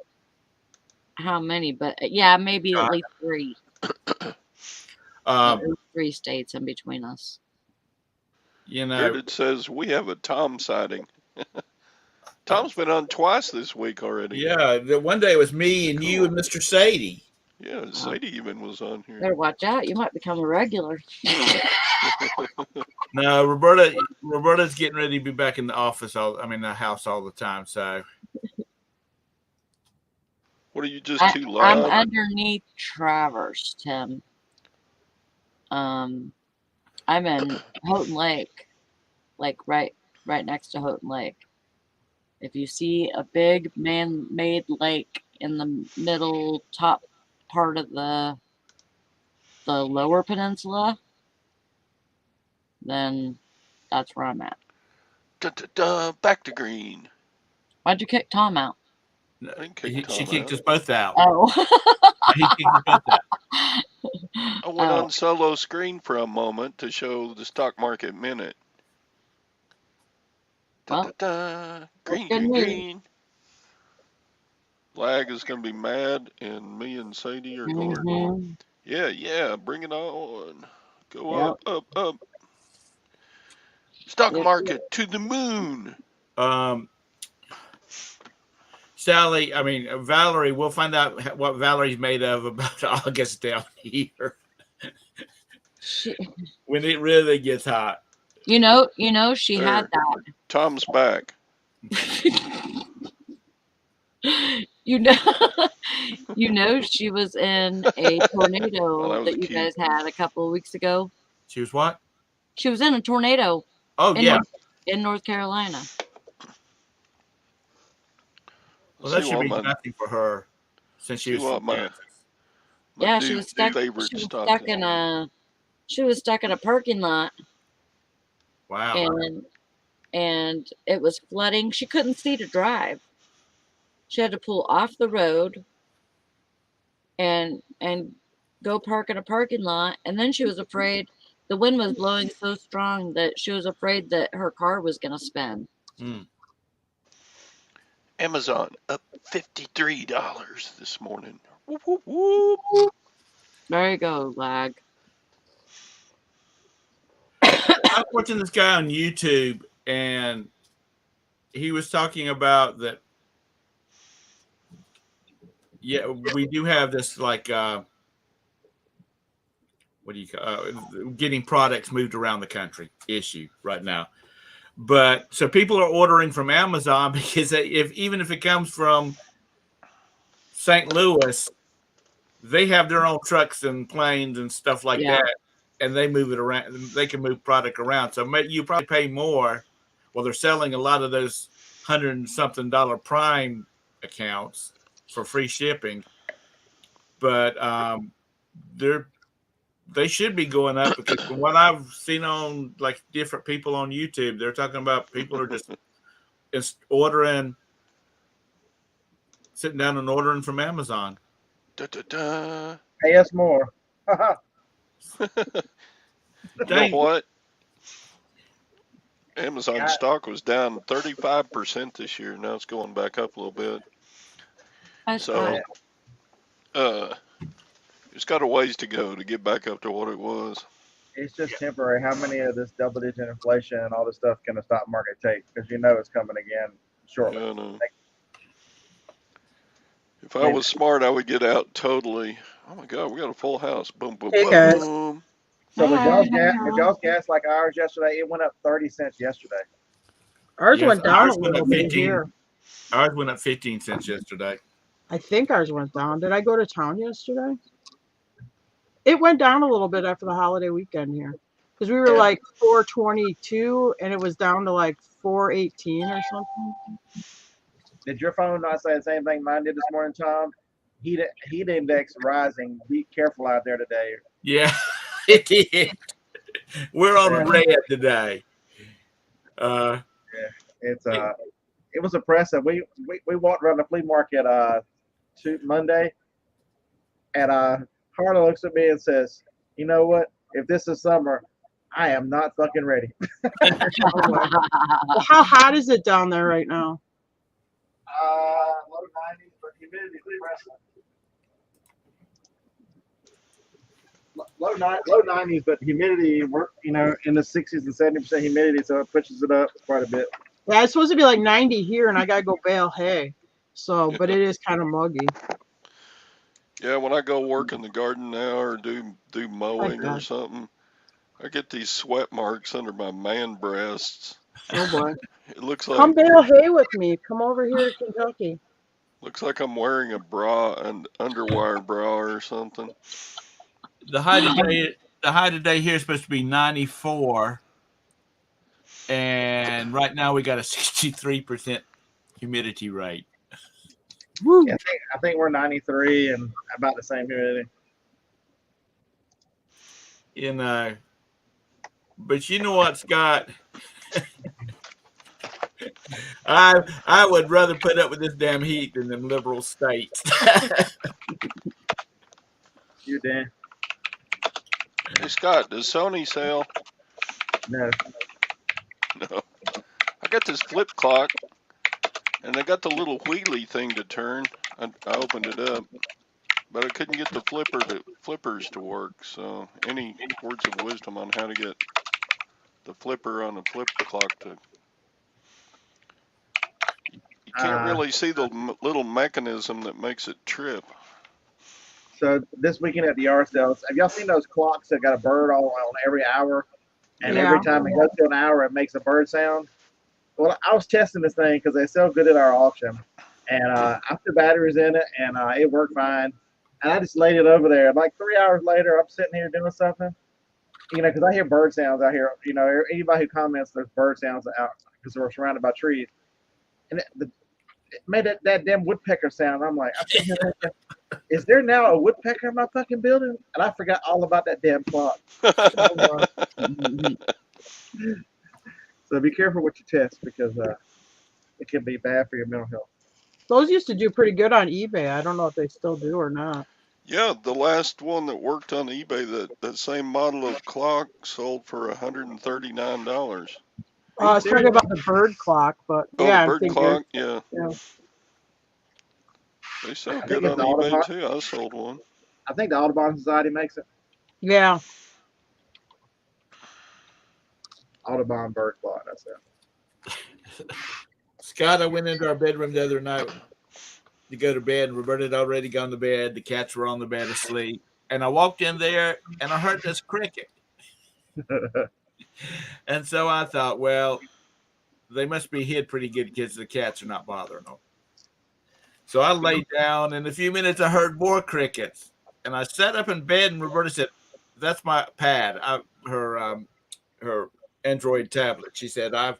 S3: how many, but yeah, maybe at least 3. At least 3 states in between us.
S2: You know,
S1: here it says we have a Tom sighting. Tom's been on twice this week already.
S2: Yeah, the one day it was me and you and Mr. Sadie.
S1: Yeah, Sadie even was on here.
S3: Better watch out. You might become a regular.
S2: No, Roberta's getting ready to be back in the office. The house all the time. So,
S1: what are you just too loud?
S3: I'm underneath Traverse, Tim. I'm in Houghton Lake, like right next to Houghton Lake. If you see a big man-made lake in the middle top part of the lower peninsula, then that's where I'm at.
S1: Back to green.
S3: Why'd you kick Tom out?
S2: She kicked us both out.
S3: Oh.
S2: He kicked us both out.
S1: I went on solo screen for a moment to show the stock market minute. Green. Lag is going to be mad, and me and Sadie are going, yeah, bring it on. Go up. Stock market to the moon.
S2: Valerie, we'll find out what Valerie's made of about August down here. When it really gets hot.
S3: You know, she had that.
S1: Tom's back.
S3: You know, she was in a tornado that you guys had a couple of weeks ago.
S2: She was what?
S3: She was in a tornado.
S2: Oh, yeah.
S3: In North Carolina.
S2: Well, that should be nothing for her since she was from Kansas.
S3: Yeah, she was stuck in a parking lot.
S2: Wow.
S3: And it was flooding. She couldn't see to drive. She had to pull off the road and go park in a parking lot. And then she was afraid the wind was blowing so strong that she was afraid that her car was going to spin.
S1: Amazon up $53 this morning. Whoop, whoop, whoop.
S3: There you go, lag.
S2: I was watching this guy on YouTube, and he was talking about that. Yeah, we do have this like getting products moved around the country issue right now. But so people are ordering from Amazon because even if it comes from St. Louis, they have their own trucks and planes and stuff like that, and they move it around. They can move product around. So you probably pay more. Well, they're selling a lot of those $100-something Prime accounts for free shipping, but they should be going up because from what I've seen on like different people on YouTube, they're talking about people are just sitting down and ordering from Amazon.
S4: Pay us more.
S1: You know what? Amazon stock was down 35% this year. Now it's going back up a little bit. So, it's got a ways to go to get back up to what it was.
S4: It's just temporary. How many of this double-digit inflation and all this stuff can the stock market take? Because you know it's coming again shortly.
S1: Yeah, I know. If I was smart, I would get out totally. Oh my God, we got a full house. Boom, boom,
S5: Hey guys.
S1: boom.
S4: So was
S3: Hi.
S4: y'all's gas like ours yesterday? It went up 30 cents yesterday.
S5: Ours
S2: Yes,
S5: went down a
S2: ours went
S5: little
S2: up
S5: bit
S2: 15.
S5: here.
S2: Ours went up 15 cents yesterday.
S5: I think ours went down. Did I go to town yesterday? It went down a little bit after the holiday weekend here. Because we were
S4: Yeah.
S5: like 422 and it was down to like 418 or something.
S4: Did your phone not say the same thing mine did this morning, Tom? Heat index rising. Be careful out there today.
S2: Yeah, it did. We're on
S4: Yeah.
S2: red today.
S4: It's it was impressive. We walked around the flea market Monday, and Carla looks at me and says, "You know what? If this is summer, I am not fucking ready."
S5: Well, how hot is it down there right now?
S4: Low 90s, but humidity depressing. Low 90s, but humidity, we're in the 60s and 70% humidity, so it pushes it up quite a bit.
S5: Yeah, it's supposed to be like 90 here and I gotta go bale hay. So, but it is kind of muggy.
S1: Yeah, when I go work in the garden now or do mowing or
S5: God.
S1: something, I get these sweat marks under my man breasts.
S5: Oh boy.
S1: It looks
S5: Come
S1: like
S5: bale hay with me. Come over here to Kentucky.
S1: I'm wearing a bra, an underwire bra or something.
S2: The high today here is supposed to be 94, and right now we got a 63% humidity rate.
S5: Woo.
S4: Yeah, I think we're 93 and about the same humidity.
S2: But you know what, Scott? I would rather put up with this damn heat than them liberal states.
S4: You, Dan?
S1: Hey Scott, does Sony sell?
S4: No.
S1: No. I got this flip clock, and I got the little wheelie thing to turn. I opened it up, but I couldn't get the flippers to work. So, any words of wisdom on how to get the flipper on a flip clock to? You can't really see the little mechanism that makes it trip.
S4: So this weekend at the yard sales, have y'all seen those clocks that got a bird on every hour? And
S5: Yeah.
S4: every time it goes to an hour, it makes a bird sound. Well, I was testing this thing because they sell good at our auction. And I put batteries in it, and it worked fine. And I just laid it over there. Like 3 hours later, I'm sitting here doing something. Because I hear bird sounds out here. Anybody who comments, there's bird sounds out because we're surrounded by trees. And it made that damn woodpecker sound. I'm like, is there now a woodpecker in my fucking building? And I forgot all about that damn clock. So be careful what you test because it can be bad for your mental health.
S5: Those used to do pretty good on eBay. I don't know if they still do or not.
S1: Yeah, the last one that worked on eBay, that same model of clock sold for $139.
S5: I was talking about the bird clock, but
S1: Oh,
S5: yeah,
S1: the
S5: I'm
S1: bird
S5: thinking.
S1: clock, yeah.
S5: Yeah.
S1: They sell
S4: I
S1: good
S4: think
S1: on
S4: it's
S1: eBay
S4: Audubon.
S1: too. I sold one.
S4: I think the Audubon Society makes it.
S5: Yeah.
S4: Audubon bird clock. That's it.
S2: Scott, I went into our bedroom the other night to go to bed. Roberta had already gone to bed. The cats were on the bed asleep. And I walked in there and I heard this cricket. And so I thought, well, they must be hid pretty good because the cats are not bothering them. So I laid down. In a few minutes, I heard more crickets. And I sat up in bed and Roberta said, that's my pad, her Android tablet. She said, I've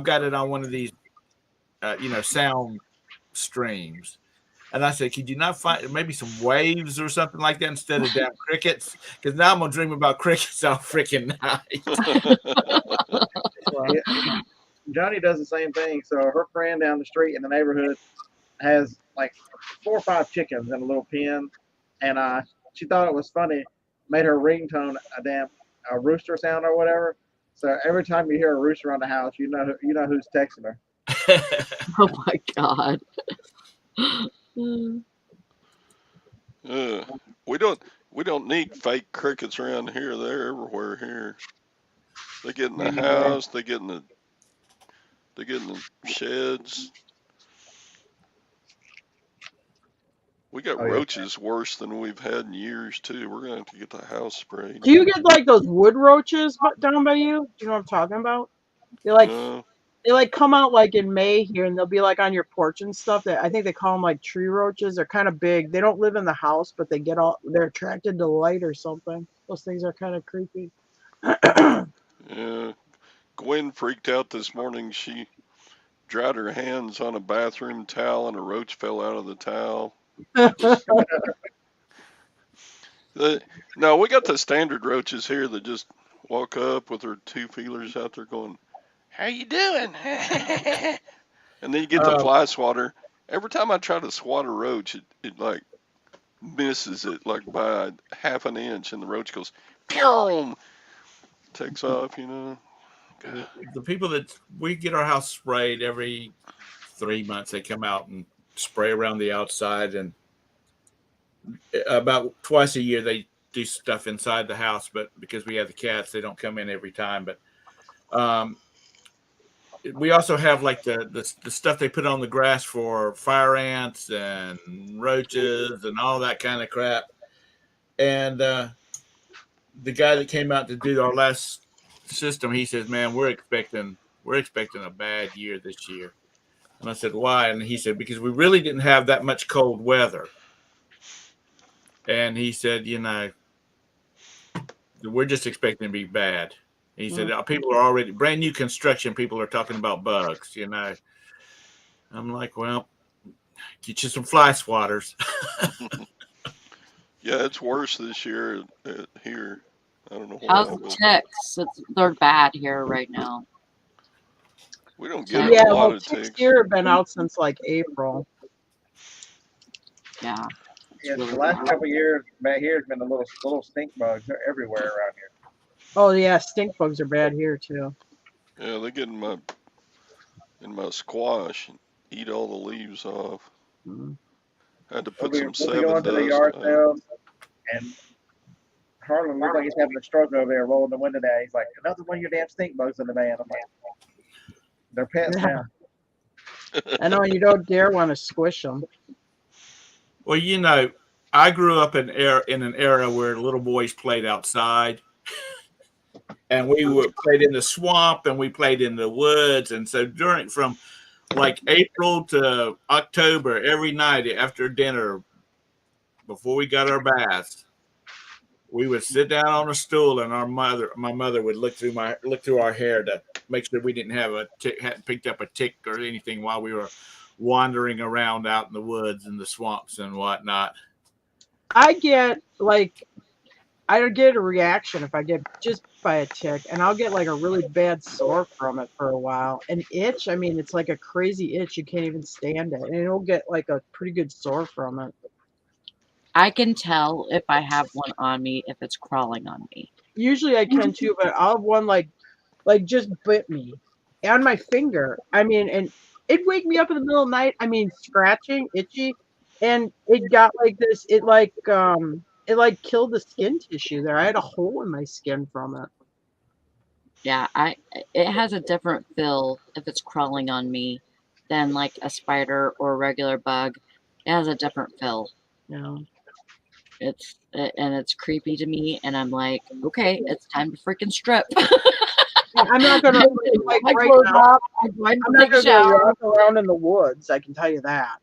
S2: got it on one of these, sound streams. And I said, could you not find maybe some waves or something like that instead of damn crickets? Because now I'm going to dream about crickets all freaking night.
S4: Johnny does the same thing. So her friend down the street in the neighborhood has like 4 or 5 chickens in a little pen. And she thought it was funny, made her ringtone a rooster sound or whatever. So every time you hear a rooster around the house, you know who's texting her.
S3: Oh my God.
S1: We don't need fake crickets around here. They're everywhere here. They get in the house. They get in the sheds. We got
S4: Oh, yeah.
S1: roaches worse than we've had in years too. We're gonna have to get the house sprayed.
S5: Do you get like those wood roaches down by you? Do you know what I'm talking about? They like
S1: No,
S5: they like come out like in May here, and they'll be like on your porch and stuff. That I think they call them like tree roaches. They're kind of big. They don't live in the house, but they're attracted to light or something. Those things are kind of creepy.
S1: yeah. Gwen freaked out this morning. She dried her hands on a bathroom towel and a roach fell out of the towel. No, we got the standard roaches here that just walk up with their two feelers out there going, "How you doing?" And then you get the fly swatter. Every time I try to swat a roach, it like misses it like by half an inch, and the roach goes, "Pew!" Takes off, you know.
S2: The people that we get our house sprayed every 3 months, they come out and spray around the outside, and about twice a year they do stuff inside the house. But because we have the cats, they don't come in every time. But we also have like the stuff they put on the grass for fire ants and roaches and all that kind of crap. And the guy that came out to do our last system, he says, "Man, we're expecting a bad year this year." And I said, "Why?" And he said, "Because we really didn't have that much cold weather." And he said, "We're just expecting to be bad." He said, "People are already brand new construction. People are talking about bugs." I'm like, "Well, get you some fly swatters."
S1: Yeah, it's worse this year here. I don't know
S3: How's
S1: why,
S3: the
S1: but
S3: ticks? They're bad here right now.
S1: we don't get a
S5: Yeah,
S1: lot
S5: well,
S1: of
S5: ticks
S1: ticks.
S5: here have been out since like April.
S3: Yeah.
S4: Yeah,
S3: really
S4: the last
S3: bad.
S4: couple of years, back here has been the little stink bugs. They're everywhere around here.
S5: Oh yeah, stink bugs are bad here too.
S1: Yeah, they get in my squash and eat all the leaves off.
S5: Mm.
S1: I had to
S4: We'll
S1: put
S4: be,
S1: some
S4: we'll be
S1: seven
S4: going to the
S1: dust.
S4: yard sales, and Harlan looks like he's having a stroke over there, rolling the window down. He's like, "Another one of your damn stink bugs in the van." I'm like, "They're pets
S5: Yeah.
S4: now."
S5: I know you don't dare want to squish them.
S2: Well, I grew up in an era where little boys played outside, and played in the swamp, and we played in the woods. And so from like April to October, every night after dinner, before we got our baths, we would sit down on a stool, and my mother would look through our hair to make sure we didn't hadn't picked up a tick or anything while we were wandering around out in the woods and the swamps and whatnot.
S5: I get a reaction if I get just by a tick, and I'll get like a really bad sore from it for a while. An itch, I mean, it's like a crazy itch. You can't even stand it, and it'll get like a pretty good sore from it.
S3: I can tell if I have one on me if it's crawling on me.
S5: Usually I can too, but I'll have one like just bit me on my finger. I mean, and it'd wake me up in the middle of the night. I mean, scratching, itchy, and it got like this. It like killed the skin tissue there. I had a hole in my skin from it.
S3: Yeah, it has a different feel if it's crawling on me than like a spider or a regular bug. It has a different feel.
S5: Yeah.
S3: And it's creepy to me, and I'm like, okay, it's time to freaking strip.
S5: Yeah, I'm not gonna like
S3: My
S5: right
S3: clothes
S5: now.
S3: off, I'm
S5: I'm not
S3: take a
S5: gonna go
S3: shower,
S5: walk around in the woods. I can tell you that.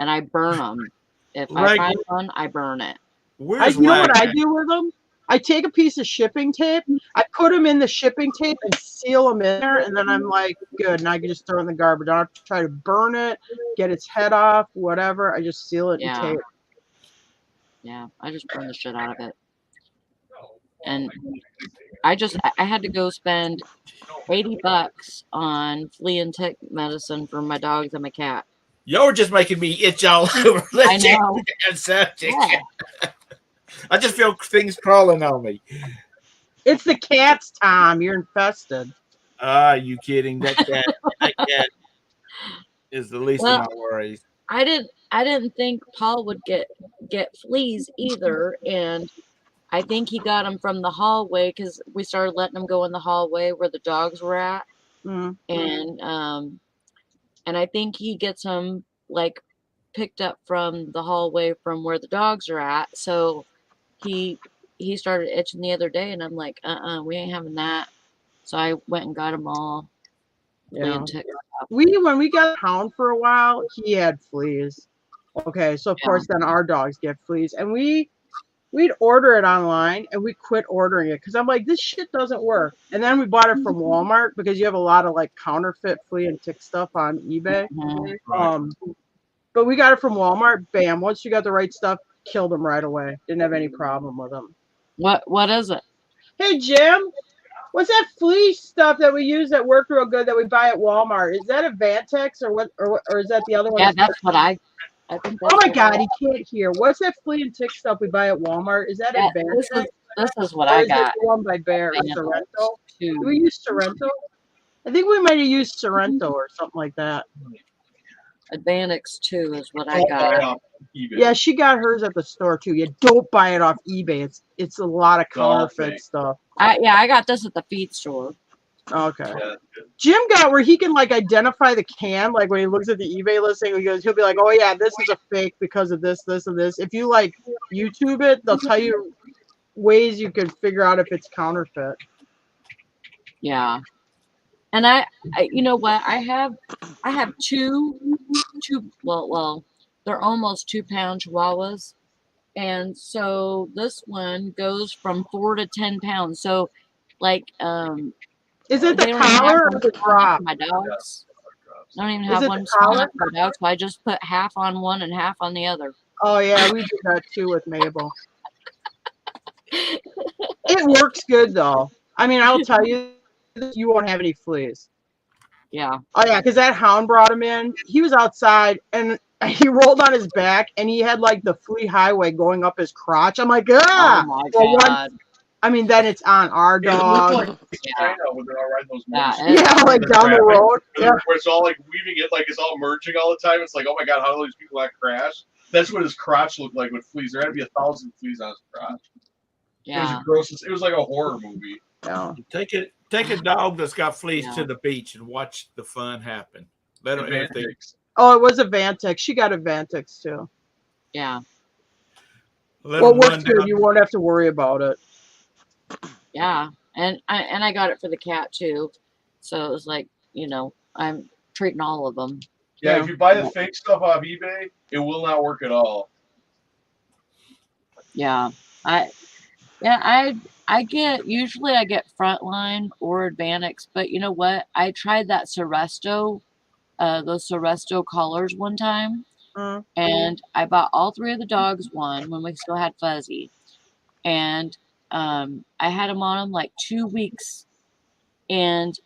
S3: and I burn them. If I
S2: Like,
S3: find one, I burn it.
S2: where's
S5: You know what
S2: Lag?
S5: I do with them? I take a piece of shipping tape, I put them in the shipping tape and seal them in there, and then I'm like, good. And I can just throw it in the garbage. I don't have to try to burn it, get its head off, whatever. I just seal it in
S3: Yeah.
S5: tape.
S3: Yeah, I just burn the shit out of it. And I had to go spend $80 on flea and tick medicine for my dogs and my cat.
S2: You're just making me itch all over.
S3: I know. Yeah.
S2: I just feel things crawling on me.
S5: It's the cats, Tom. You're infested.
S2: Ah, you kidding? That cat is the least of my worries.
S3: I didn't think Paul would get fleas either, and I think he got them from the hallway because we started letting them go in the hallway where the dogs were at,
S5: Mm.
S3: and I think he gets them like picked up from the hallway from where the dogs are at. So he started itching the other day, and I'm like, we ain't having that. So I went and got them all flea
S5: Yeah.
S3: and tick.
S5: When we got a hound for a while, he had fleas. Okay, so of
S3: Yeah.
S5: course then our dogs get fleas, and we'd order it online, and we quit ordering it because I'm like, this shit doesn't work. And then we bought it from Walmart because you have a lot of like counterfeit flea and tick stuff on eBay.
S3: Mhm.
S2: Right.
S5: But we got it from Walmart. Bam! Once you got the right stuff, killed them right away. Didn't have any problem with them.
S3: What is it?
S5: Hey Jim, what's that flea stuff that we use that worked real good that we buy at Walmart? Is that a Vantex or what? Or is that the other one?
S3: Yeah, that's what I think. That's
S5: Oh my
S3: what
S5: God, he can't hear. What's that flea and tick stuff we buy at Walmart? Is that
S3: Yeah,
S5: a Vantex?
S3: this is what
S5: Or
S3: I
S5: is it
S3: got.
S5: the one by Bear?
S3: Vantex
S5: Sorrento?
S3: too.
S5: Do we use Sorrento? I think we might have used Sorrento or something like that.
S3: Advanix 2 is what I
S6: Don't buy it
S3: got.
S6: off eBay.
S5: Yeah, she got hers at the store too. You don't buy it off eBay. It's a lot of
S6: all
S5: counterfeit
S6: fake.
S5: stuff.
S3: I got this at the feed store.
S5: Okay.
S6: Yeah, that's good.
S5: Jim got where he can like identify the can, like when he looks at the eBay listing, he'll be like, "Oh yeah, this is a fake because of this, this, and this." If you like YouTube it, they'll tell you ways you can figure out if it's counterfeit.
S3: Yeah. And I you know what? I have two well, they're almost 2-pound chihuahuas. And so this one goes from 4 to 10 pounds. So like
S5: Is it the
S3: they don't even have
S5: collar or
S3: one
S5: the
S3: small enough
S5: drop?
S3: for my dogs. I don't even
S5: Is
S3: have
S5: it
S3: one
S5: the
S3: small
S5: collar?
S3: enough for dogs, so I just put half on one and half on the other.
S5: Oh yeah, we did that too with Mabel. It works good though. I mean, I'll tell you, you won't have any fleas.
S3: Yeah.
S5: Oh yeah, because that hound brought him in. He was outside and he rolled on his back and he had like the flea highway going up his crotch. I'm like, ah.
S3: Oh my
S5: Well,
S3: god.
S5: I mean, then it's on our
S6: It looked
S5: dog.
S6: like China when they're all riding those
S3: Yeah,
S6: motorcycles.
S5: Yeah, like down the road. Yeah.
S6: Where it's all like weaving it, like it's all merging all the time. It's like, oh my god, how do these people not crash? That's what his crotch looked like with fleas. There had to be 1,000 fleas on his crotch. It was
S3: Yeah.
S6: the grossest. It was like a horror movie.
S5: Yeah.
S2: Take a dog that's got fleas
S3: Yeah.
S2: to the beach and watch the fun happen. Let them if they,
S6: Advantage.
S5: Oh, it was a Vantex. She got a Vantex too.
S3: Yeah.
S2: let
S5: Well,
S2: them
S5: it
S2: run
S5: works good.
S2: down.
S5: You won't have to worry about it.
S3: Yeah. And I got it for the cat too. So it was like, you know, I'm treating all of them.
S6: Yeah,
S5: Yeah.
S6: if you buy the fake stuff off eBay, it will not work at all.
S3: Yeah. I usually I get Frontline or Advanix, but you know what? I tried that Seresto, those Seresto collars one time,
S5: Mm.
S3: and I bought all 3 of the dogs one when we still had Fuzzy, and I had him on him like 2 weeks, and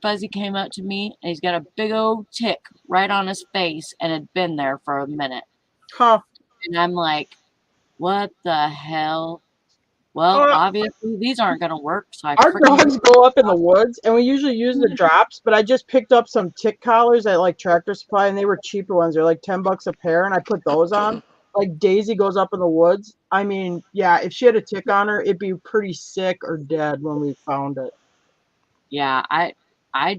S3: Fuzzy came up to me and he's got a big old tick right on his face and had been there for a minute,
S5: Huh.
S3: and I'm like, what the hell? Well, obviously these aren't going to work, so I
S5: Our
S3: freaking
S5: dogs go up in the woods, and we usually use the drops. But I just picked up some tick collars at like Tractor Supply, and they were cheaper ones. They're like $10 a pair, and I put those on. Like Daisy goes up in the woods. I mean, yeah, if she had a tick on her, it'd be pretty sick or dead when we found it.
S3: Yeah, I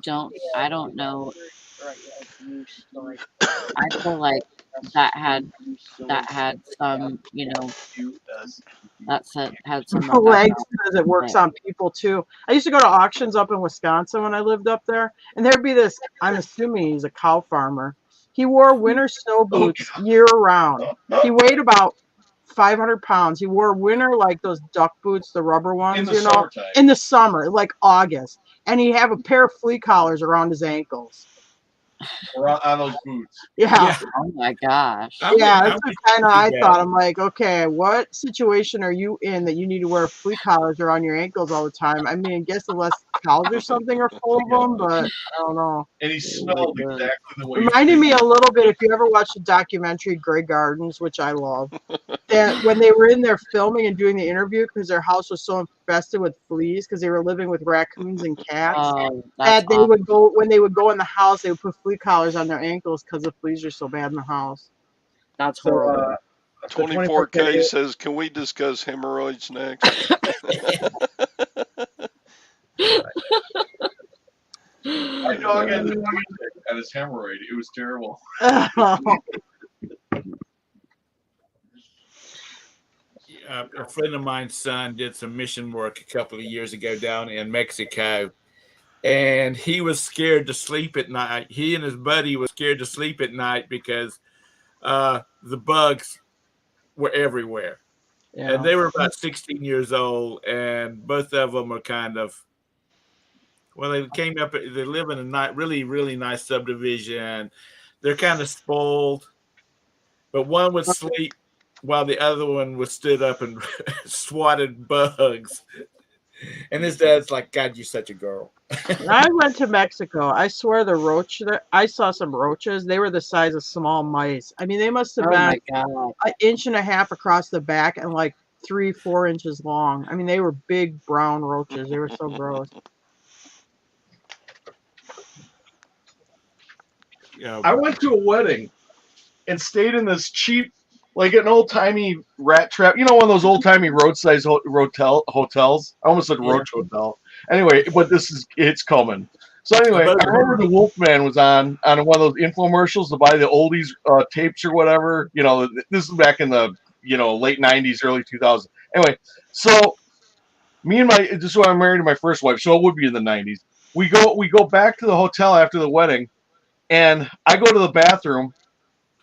S3: don't know. I feel like that had some, you know, had some effect
S5: Legs
S3: on
S5: because it works
S3: it.
S5: on people too. I used to go to auctions up in Wisconsin when I lived up there, and there'd be this. I'm assuming he's a cow farmer. He wore winter snow boots year round. He weighed about 500 pounds. He wore winter like those duck boots, the rubber ones,
S6: In the
S5: you know,
S6: summertime.
S5: in the summer, like August, and he'd have a pair of flea collars around his ankles.
S6: Or on those boots.
S5: Yeah.
S3: Oh my gosh.
S5: Yeah, that's what kind of I
S2: Yeah.
S5: thought. I'm like, okay, what situation are you in that you need to wear flea collars around your ankles all the time? I mean, I guess unless cows or something are full of them, but I don't know.
S6: And he smelled exactly the way
S5: Reminded me a little bit, if you ever watched the documentary Grey Gardens, which I love, that when they were in there filming and doing the interview, because their house was so infested with fleas, because they were living with raccoons and cats,
S3: Oh,
S5: that
S3: that's
S5: they
S3: awful.
S5: would go, when they would go in the house, they would put flea collars on their ankles because the fleas are so bad in the house.
S3: That's
S4: So,
S3: horrible.
S4: the
S1: 24K says, can we discuss hemorrhoids next?
S6: My dog had the tick and his hemorrhoid. It was terrible.
S2: a friend of mine's son did some mission work a couple of years ago down in Mexico, and he was scared to sleep at night. He and his buddy was scared to sleep at night because the bugs were everywhere.
S5: Yeah.
S2: And they were about 16 years old, and both of them are kind of, well, they came up, they live in a really, really nice subdivision. They're kind of spoiled, but one would sleep while the other one was stood up and swatted bugs. And his dad's like, God, you're such a girl.
S5: I went to Mexico. I swear the roach that I saw some roaches. They were the size of small mice. I mean, they must have
S3: Oh
S5: been
S3: my god.
S5: an inch and a half across the back and like 3-4 inches long. I mean, they were big brown roaches. They were so gross.
S2: Yeah.
S6: I went to a wedding and stayed in this cheap, like an old timey rat trap. You know, one of those old timey roadside hotels. I almost said roach hotel. Anyway, but it's coming. So anyway, I remember the Wolfman was on one of those infomercials to buy the oldies tapes or whatever. You know, this is back in the late '90s, early 2000s. Anyway, so me and this is when I married my first wife, so it would be in the '90s. We go back to the hotel after the wedding, and I go to the bathroom,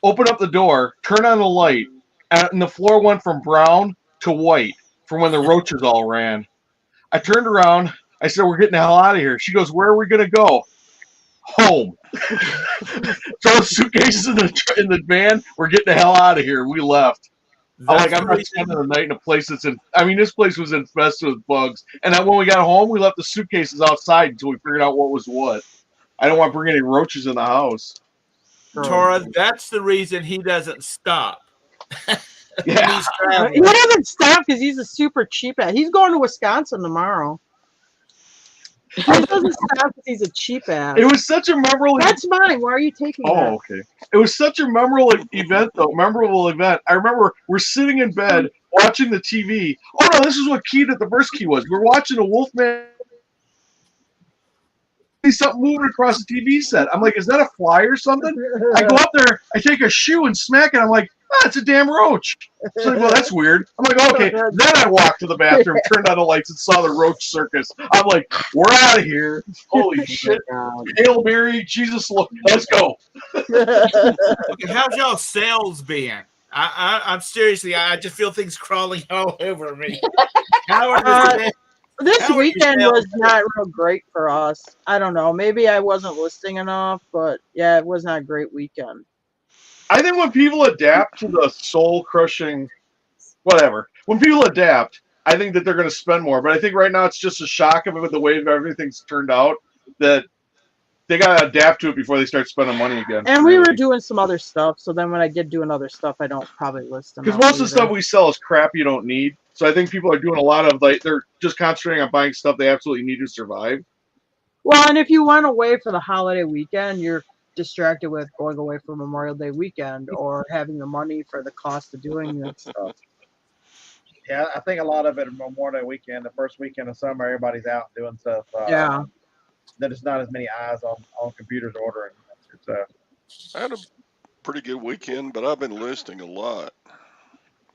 S6: open up the door, turn on the light, and the floor went from brown to white from when the roaches all ran. I turned around. I said, "We're getting the hell out of here." She goes, "Where are we gonna go?" Home. Throw the suitcases in the van. We're getting the hell out of here. We left. I'm not spending the night in a place that's in. I mean, this place was infested with bugs. And then when we got home, we left the suitcases outside until we figured out what was what. I don't want to bring any roaches in the house.
S2: Tora, that's the reason he doesn't stop.
S6: Yeah.
S5: He doesn't stop because he's a super cheap ass. He's going to Wisconsin tomorrow. He doesn't stop because he's a cheap ass.
S6: It was such a memorable.
S5: That's mine. Why are you taking that?
S6: Oh, okay. It was such a memorable event, though. Memorable event. I remember we're sitting in bed watching the TV. Oh no, this is what keyed at the first key was. We're watching a Wolfman. Something moving across the TV set. I'm like, is that a fly or something? I go up there, I take a shoe and smack it. I'm like, it's a damn roach. So like, well, that's weird. I'm like, okay. Then I walked to the bathroom, turned on the lights, and saw the roach circus. I'm like, we're out of here. Holy shit. Hail Mary, Jesus, let's go.
S2: Okay, how's y'all sales been? I'm seriously, I just feel things crawling all over me. How are
S5: this weekend was not real great for us. I don't know. Maybe I wasn't listing enough, but yeah, it was not a great weekend.
S6: I think when people adapt to the soul-crushing, whatever, when people adapt, I think that they're going to spend more. But I think right now it's just a shock of it with the way everything's turned out that they got to adapt to it before they start spending money again.
S5: And we were doing some other stuff, so then when I get doing other stuff, I don't probably list them.
S6: Because most of the stuff we sell is crap you don't need. So I think people are doing a lot of, like, they're just concentrating on buying stuff they absolutely need to survive.
S5: Well, and if you went away for the holiday weekend, you're distracted with going away for Memorial Day weekend or having the money for the cost of doing that stuff.
S4: Yeah, I think a lot of it Memorial Day weekend, the first weekend of summer, everybody's out doing stuff.
S5: Yeah.
S4: There's not as many eyes on computers ordering. So
S1: I had a pretty good weekend, but I've been listing a lot.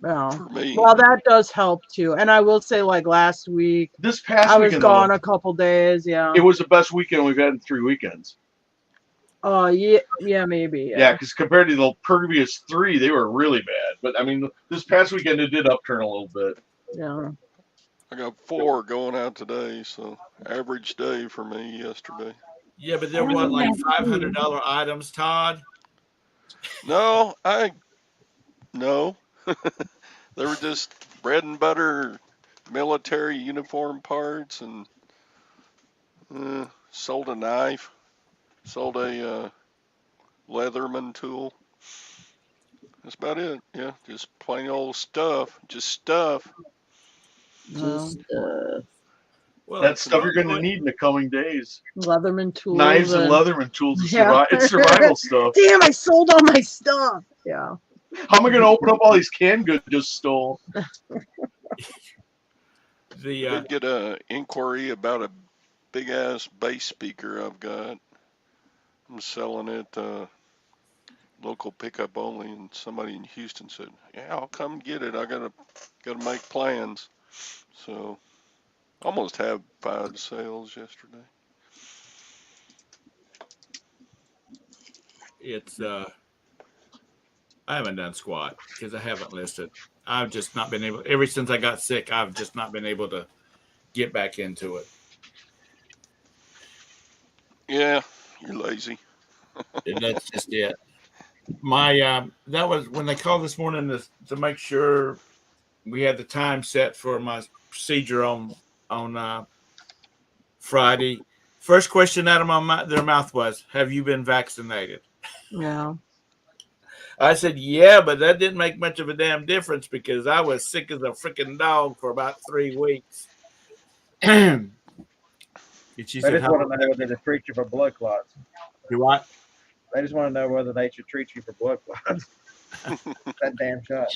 S5: Yeah.
S1: For me.
S5: Well, that does help too. And I will say, like last week,
S6: this past
S5: I was
S6: weekend,
S5: gone
S6: though,
S5: a couple days. Yeah.
S6: it was the best weekend we've had in 3 weekends.
S5: Oh, yeah, maybe.
S6: Yeah, because compared to the previous 3, they were really bad. But I mean, this past weekend it did upturn a little bit.
S5: Yeah.
S1: I got 4 going out today, so average day for me yesterday.
S2: Yeah, but there weren't like $500 items, Todd.
S1: No. They were just bread and butter military uniform parts, and sold a knife, sold a Leatherman tool. That's about it. Yeah, just plain old stuff. Just stuff.
S3: Just
S2: Well,
S6: That's stuff you're going to need in the coming days.
S5: Leatherman tools.
S6: Knives and Leatherman tools.
S5: Yeah.
S6: It's survival stuff.
S5: Damn, I sold all my stuff. Yeah.
S6: How am I going to open up all these canned goods I just stole?
S1: Did get a inquiry about a big ass bass speaker I've got. I'm selling it. local pickup only, and somebody in Houston said, "Yeah, I'll come get it. I gotta make plans." So almost had 5 sales yesterday.
S2: It's I haven't done squat because I haven't listed. I've just not been able. Ever since I got sick, I've just not been able to get back into it.
S1: Yeah, you're lazy.
S2: And that's just it. My that was when they called this morning to make sure we had the time set for my procedure on Friday. First question out of their mouth was, "Have you been vaccinated?"
S5: Yeah.
S2: I said, "Yeah, but that didn't make much of a damn difference because I was sick as a freaking dog for about 3 weeks." And she
S4: They
S2: said,
S4: just
S2: "How
S4: want to
S2: long
S4: know whether they treat you for blood clots.
S2: do what?"
S4: They just want to know whether they should treat you for blood clots. That damn shot.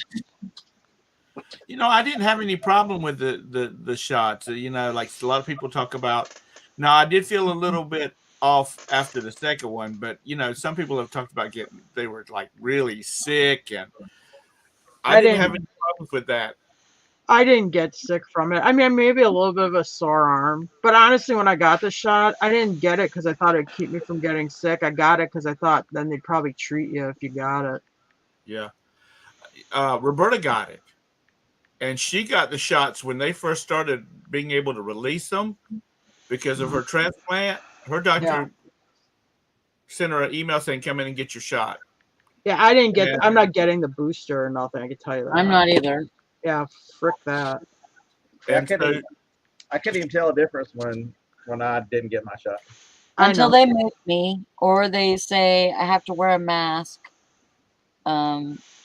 S2: You know, I didn't have any problem with the shots. You know, like a lot of people talk about. Now, I did feel a little bit off after the second one, but you know, some people have talked about they were like really sick, and I didn't have any problems with that.
S5: I didn't get sick from it. I mean, maybe a little bit of a sore arm, but honestly, when I got the shot, I didn't get it because I thought it'd keep me from getting sick. I got it because I thought then they'd probably treat you if you got it.
S2: Yeah, Roberta got it, and she got the shots when they first started being able to release them because of her transplant. Her doctor sent her an email saying, "Come in and get your shot."
S5: Yeah, I didn't get.
S2: And,
S5: I'm not getting the booster or nothing. I can tell you that.
S3: I'm not either.
S5: Yeah, frick that.
S4: Yeah,
S2: and so,
S4: I couldn't even tell a difference when I didn't get my shot.
S3: Until
S5: know.
S3: they make me, or they say I have to wear a mask,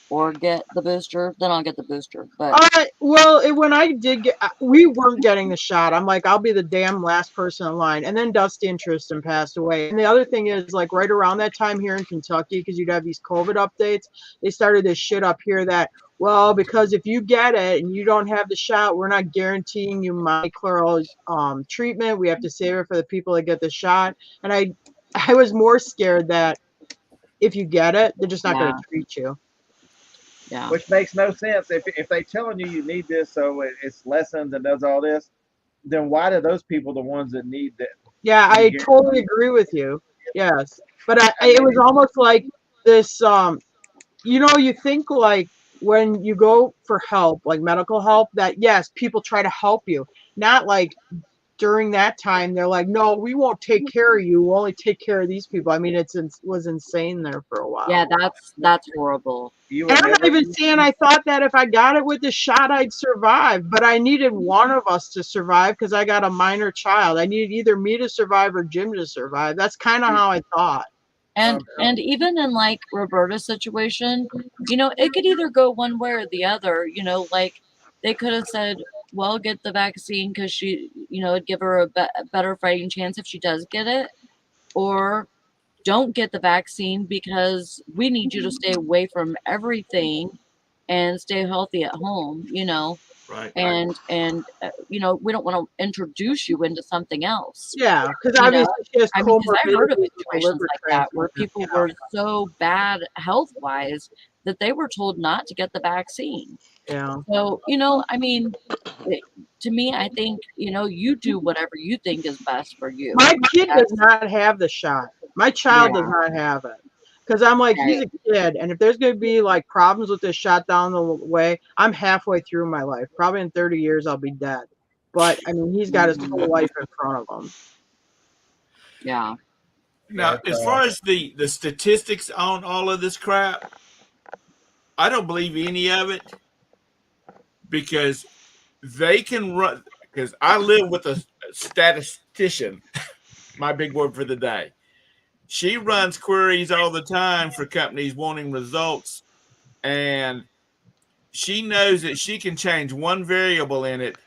S3: or get the booster, then I'll get the booster. But
S5: Well, when I did get, we weren't getting the shot. I'm like, I'll be the damn last person in line. And then Dusty and Tristan passed away. And the other thing is, like, right around that time here in Kentucky, because you'd have these COVID updates, they started this shit up here that, well, because if you get it and you don't have the shot, we're not guaranteeing you molecular treatment. We have to save it for the people that get the shot. And I was more scared that if you get it, they're just not going to treat you.
S3: yeah,
S4: Which makes no sense. If they telling you need this so it's lessens and does all this, then why do those people the ones that need that?
S5: Yeah, I totally agree with you. Yes, but it was almost like this. You think like when you go for help, like medical help, that yes, people try to help you. Not like during that time they're like, no, we won't take care of you. We'll only take care of these people. I mean, was insane there for a while.
S3: yeah, that's horrible.
S4: You
S5: And
S4: would
S5: I'm not
S4: never.
S5: even saying I thought that if I got it with the shot, I'd survive, but I needed one of us to survive because I got a minor child. I needed either me to survive or Jim to survive. That's kind of how I thought.
S3: And even in like Roberta's situation, it could either go one way or the other. Like they could have said, "Well, get the vaccine because she, it'd give her a better fighting chance if she does get it," or don't get the vaccine because we need you to stay away from everything and stay healthy at home.
S2: right.
S3: And we don't want to introduce you into something else.
S5: Yeah, because obviously she has
S3: Because I've heard of
S5: comorbidities with the
S3: situations
S5: liver
S3: like that where
S5: transplant.
S3: people were so bad health wise that they were told not to get the vaccine.
S5: Yeah.
S3: So, to me, I think, you do whatever you think is best for you.
S5: My kid does not have the shot. My child does not have it. Because I'm like, he's a kid, and if there's going to be like problems with this shot down the way, I'm halfway through my life. Probably in 30 years, I'll be dead. But I mean, he's got his whole life in front of him.
S3: Yeah.
S2: Now, as far as the statistics on all of this crap, I don't believe any of it because they can run. Because I live with a statistician, my big word for the day. She runs queries all the time for companies wanting results, and she knows that she can change one variable in it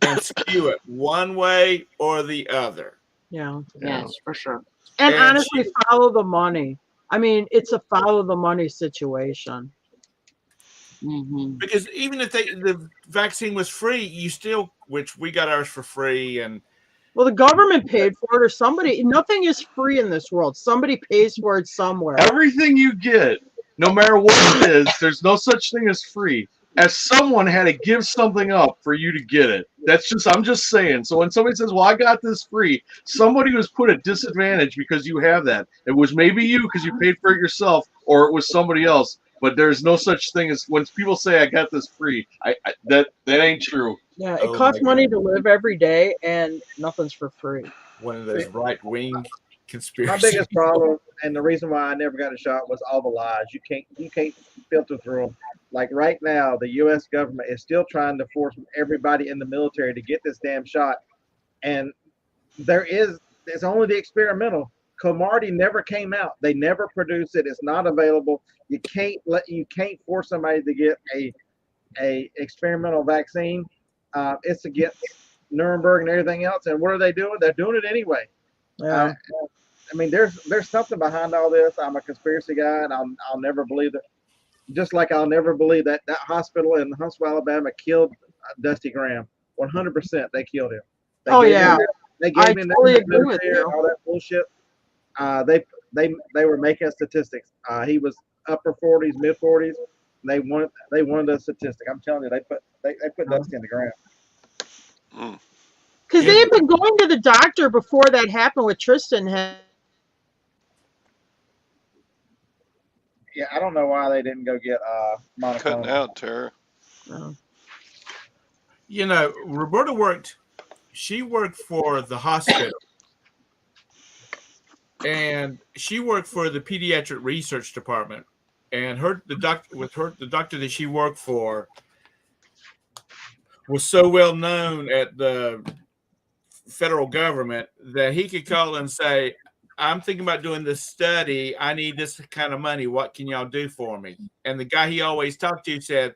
S2: and skew it one way or the other.
S5: Yeah.
S3: Yes, for sure.
S5: And honestly, follow the money. I mean, it's a follow the money situation.
S3: Mm-hmm.
S2: Because even if the vaccine was free, you still, which we got ours for free, and
S5: Well, the government paid for it, or somebody. Nothing is free in this world. Somebody pays for it somewhere.
S6: Everything you get, no matter what it is, there's no such thing as free. As someone had to give something up for you to get it. I'm just saying. So when somebody says, well, I got this free, somebody was put at disadvantage because you have that. It was maybe you because you paid for it yourself, or it was somebody else. But there's no such thing as when people say I got this free. That ain't true.
S5: Yeah, it
S2: Oh
S5: costs
S2: my
S5: money
S2: God.
S5: to live every day, and nothing's for free.
S2: One of those right-wing
S4: My
S2: conspiracies.
S4: biggest problem, and the reason why I never got a shot, was all the lies. You can't filter through them. Like right now, the U.S. government is still trying to force everybody in the military to get this damn shot, and there's only the experimental. Comarty never came out. They never produced it. It's not available. You can't force somebody to get a experimental vaccine. It's against Nuremberg and everything else. And what are they doing? They're doing it anyway.
S5: Yeah.
S4: I mean, there's something behind all this. I'm a conspiracy guy, and I'll never believe it. Just like I'll never believe that hospital in Huntsville, Alabama, killed Dusty Graham. 100%, they killed him. They gave him
S5: totally
S4: that
S5: agree with you.
S4: all that bullshit. They were making statistics. He was upper 40s, mid 40s. They wanted a statistic. I'm telling you, they put Dusty in the ground.
S1: Mm.
S5: Because they had been going to the doctor before that happened with Tristan.
S4: Yeah, I don't know why they didn't go get
S1: Cutting
S4: monoclonal.
S1: out, Tara.
S2: You know, Roberta worked for the hospital, and she worked for the pediatric research department, and the doctor that she worked for was so well known at the federal government that he could call and say, I'm thinking about doing this study. I need this kind of money. What can y'all do for me? And the guy he always talked to said,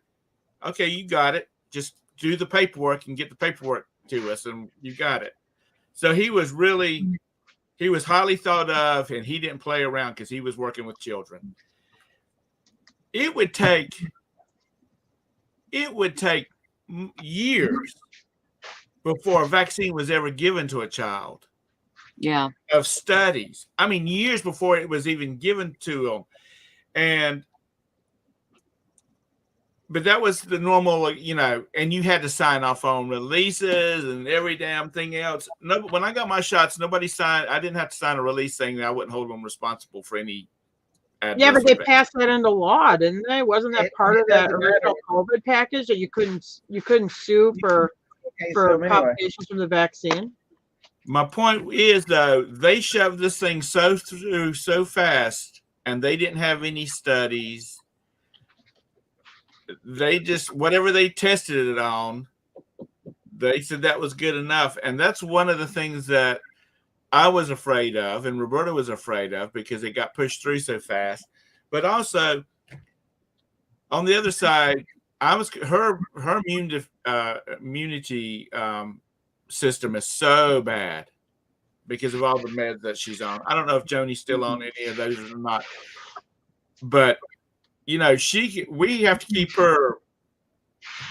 S2: okay, you got it. Just do the paperwork and get the paperwork to us, and you got it. So he was highly thought of, and he didn't play around because he was working with children. It would take years before a vaccine was ever given to a child.
S3: Yeah.
S2: Of studies. I mean, years before it was even given to them. But that was the normal, you know, and you had to sign off on releases and every damn thing else. No, when I got my shots, nobody signed. I didn't have to sign a release saying that I wouldn't hold them responsible for any.
S5: Yeah, but they passed that into law, didn't they? Wasn't that part of that original COVID package that you couldn't sue for complications from the vaccine?
S2: My point is, though, they shoved this thing through so fast, and they didn't have any studies. They just, whatever they tested it on, they said that was good enough. And that's one of the things that I was afraid of, and Roberta was afraid of, because it got pushed through so fast. But also, on the other side, her immunity system is so bad because of all the meds that she's on. I don't know if Joni's still on any of those or not, but you know, we have to keep her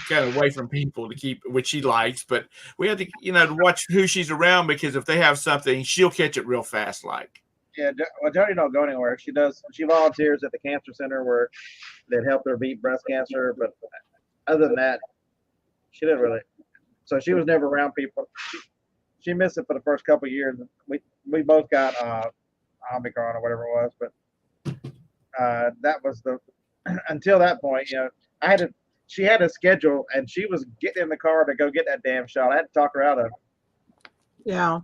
S2: kind of away from people to keep, which she likes, but we have to, you know, to watch who she's around, because if they have something, she'll catch it real fast.
S4: Yeah, well, Joni don't go anywhere. She volunteers at the cancer center where they'd help her beat breast cancer, but other than that, she didn't really. So she was never around people. She missed it for the first couple of years. We both got Omicron or whatever it was, but that was until that point. You know, she had a schedule, and she was getting in the car to go get that damn shot. I had to talk her out of it.
S5: Yeah.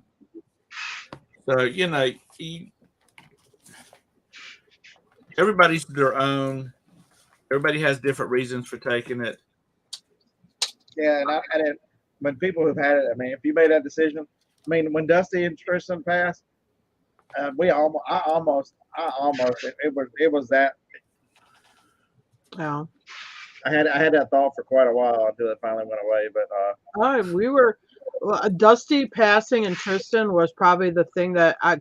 S2: So, you know, everybody's their own. Everybody has different reasons for taking it.
S4: Yeah, and when people who've had it, I mean, if you made that decision, I mean, when Dusty and Tristan passed, it was that.
S5: Yeah.
S4: I had that thought for quite a while until it finally went away. But
S5: Dusty passing and Tristan was probably the thing that I'm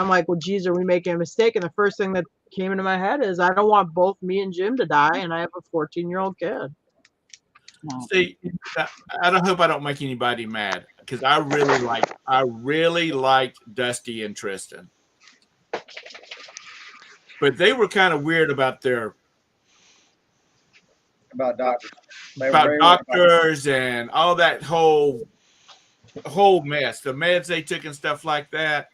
S5: like, well, geez, are we making a mistake? And the first thing that came into my head is I don't want both me and Jim to die, and I have a 14-year-old kid.
S2: See, I hope I don't make anybody mad. because I really liked Dusty and Tristan. But they were kind of weird about
S4: About doctors. They were
S2: about
S4: very weird about
S2: doctors and all that whole mess, the meds they took and stuff like that.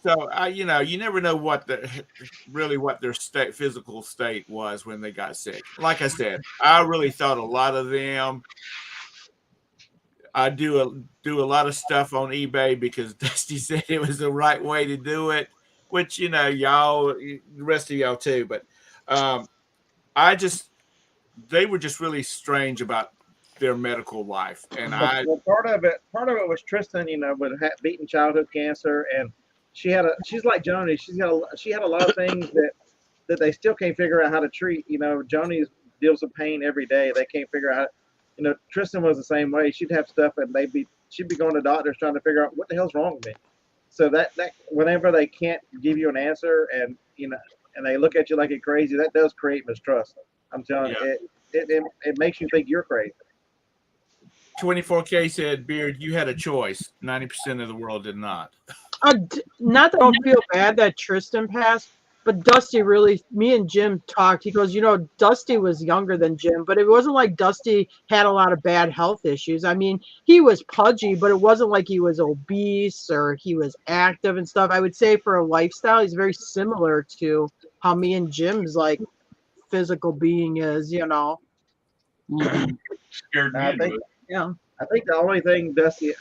S2: So you never know what their physical state was when they got sick. Like I said, I really thought a lot of them. I do a lot of stuff on eBay because Dusty said it was the right way to do it, which y'all, the rest of y'all too. But they were just really strange about their medical life, and
S4: well, part of it was Tristan, with beating childhood cancer, and she's like Joni. She had a lot of things that they still can't figure out how to treat. Joni deals with pain every day. They can't figure out. Tristan was the same way. She'd have stuff, and she'd be going to doctors trying to figure out what the hell's wrong with me. So that whenever they can't give you an answer, and and they look at you like you're crazy, that does create mistrust. I'm telling you, it makes you think you're crazy.
S2: 24K said, Beard, you had a choice. 90% of the world did not.
S5: Not that I don't feel bad that Tristan passed, but Dusty me and Jim talked. He goes, Dusty was younger than Jim, but it wasn't like Dusty had a lot of bad health issues. I mean, he was pudgy, but it wasn't like he was obese or he was active and stuff. I would say for a lifestyle, he's very similar to how me and Jim's physical being is,
S3: Mhm.
S6: Scared me.
S4: I think,
S5: Yeah.
S4: I think the only thing Dusty,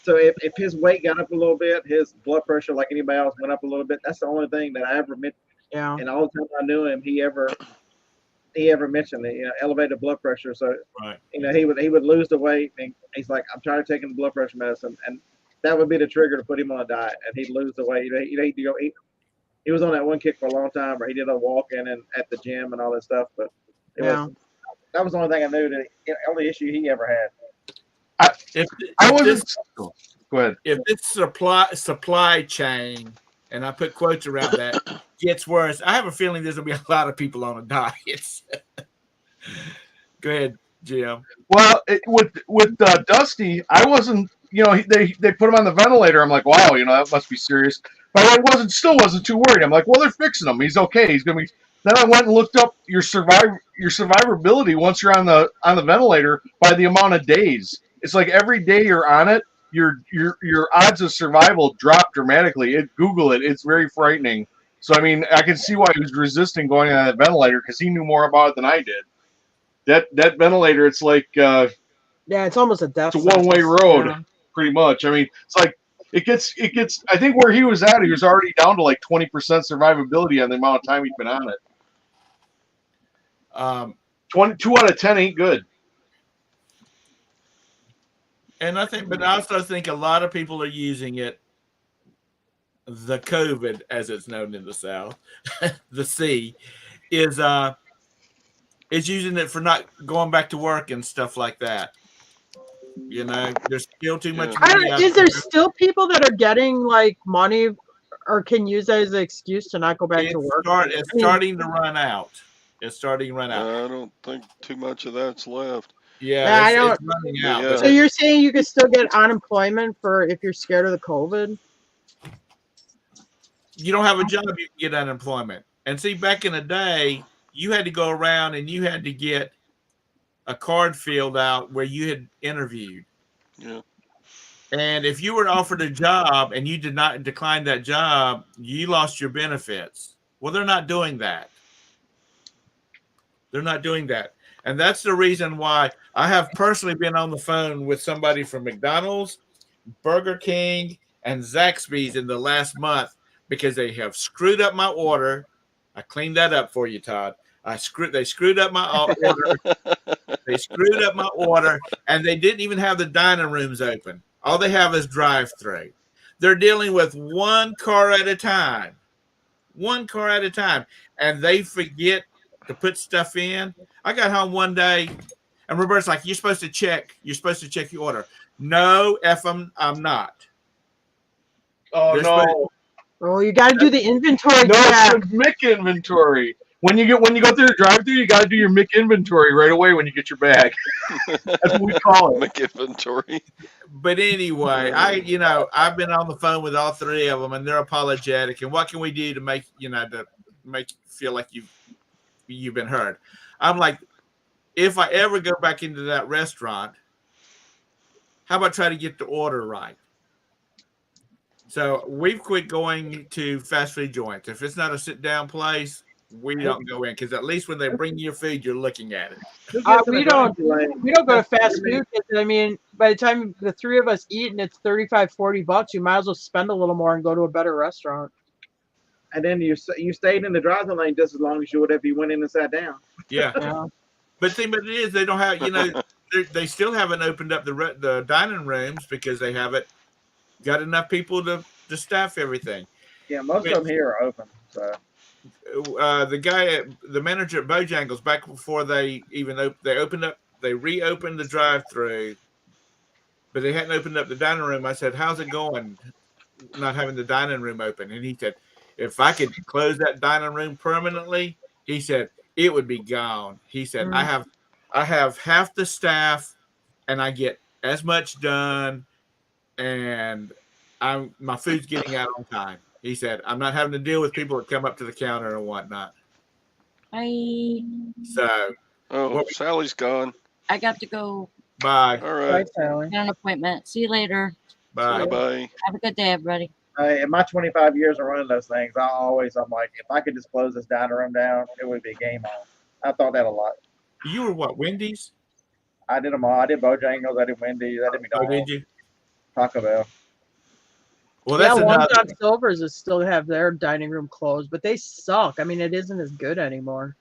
S4: so if his weight got up a little bit, his blood pressure, like anybody else, went up a little bit. That's the only thing that I ever met.
S5: Yeah.
S4: And all the time I knew him, he ever mentioned it, elevated blood pressure. So
S2: Right.
S4: he would lose the weight, and he's like, I'm tired of taking the blood pressure medicine, and that would be the trigger to put him on a diet, and he'd lose the weight. He'd go eat. He was on that one kick for a long time, where he did a walk-in and at the gym and all that stuff. But that was the only thing I knew that the only issue he ever had.
S6: Go ahead.
S2: If this supply chain, and I put quotes around that, gets worse, I have a feeling there's gonna be a lot of people on a diet. Go ahead, Jim.
S6: Well, with Dusty, I wasn't. They put him on the ventilator. I'm like, wow, that must be serious. But I still wasn't too worried. I'm like, well, they're fixing him. He's okay. He's gonna be. Then I went and looked up your survivability once you're on the ventilator by the amount of days. It's like every day you're on it, your odds of survival drop dramatically. Google it. It's very frightening. So I mean, I can see why he was resisting going on that ventilator because he knew more about it than I did. That ventilator, it's like
S5: it's almost a death.
S6: It's a one-way road, pretty much. I mean, it's like it gets. I think where he was at, he was already down to like 20% survivability on the amount of time he'd been on it. 2 out of 10 ain't good.
S2: And I also think a lot of people are using it, the COVID, as it's known in the South, the C, is using it for not going back to work and stuff like that. There's still too much money out
S5: is there still people that are getting money or can use that as an excuse to not go back to work?
S2: It's starting to run out. It's starting to run out.
S1: I don't think too much of that's left.
S2: Yeah, it's running out.
S1: Yeah.
S5: So you're saying you could still get unemployment if you're scared of the COVID?
S2: You don't have a job, you can get unemployment. And see, back in the day, you had to go around and you had to get a card filled out where you had interviewed.
S1: Yeah.
S2: And if you were offered a job and you did not decline that job, you lost your benefits. Well, they're not doing that. They're not doing that. And that's the reason why I have personally been on the phone with somebody from McDonald's, Burger King, and Zaxby's in the last month because they have screwed up my order. I cleaned that up for you, Todd. They screwed up my order. They screwed up my order, and they didn't even have the dining rooms open. All they have is drive-through. They're dealing with one car at a time. One car at a time. And they forget to put stuff in. I got home one day, and Robert's like, you're supposed to check your order. No, I'm not.
S6: Oh, no.
S5: Oh, you got to do the inventory
S6: No,
S5: check.
S6: it's the Mick inventory. When you go through the drive-through, you got to do your Mick inventory right away when you get your bag. That's what we call it.
S1: Make inventory.
S2: But anyway, I've been on the phone with all three of them, and they're apologetic. And what can we do to make to make you feel like you've been heard? I'm like, if I ever go back into that restaurant, how about try to get the order right? So we've quit going to fast food joints. If it's not a sit-down place, we don't go in, because at least when they bring you your food, you're looking at it.
S5: We don't go to fast food because, I mean, by the time the three of us eat and it's $35-$40, you might as well spend a little more and go to a better restaurant.
S4: And then you stayed in the drive-through lane just as long as you would if you went in and sat down.
S2: Yeah. But it is, they don't have, they still haven't opened up the dining rooms because they haven't got enough people to staff everything.
S4: Yeah, most of them here are open. So
S2: the manager at Bojangles, back before they reopened the drive-through, but they hadn't opened up the dining room. I said, "How's it going, not having the dining room open?" And he said, "If I could close that dining room permanently," he said, "it would be gone." He said, I have half the staff, and I get as much done, and my food's getting out on time. He said, "I'm not having to deal with people that come up to the counter and whatnot."
S3: Bye.
S2: So,
S1: Sally's gone.
S3: I got to go.
S2: Bye.
S1: All right.
S5: Sally.
S3: Got an appointment. See you later.
S2: Bye.
S1: Bye.
S3: Have a good day, everybody.
S4: in my 25 years of running those things, I'm like, if I could just close this dining room down, it would be game on. I thought that a lot.
S2: You were what, Wendy's?
S4: I did them all. I did Bojangles. I did Wendy's. I did McDonald's.
S2: Oh, did you?
S4: Taco Bell.
S2: Well, that's
S5: Long
S2: another.
S5: John Silver's is still have their dining room closed, but they suck. I mean, it isn't as good anymore.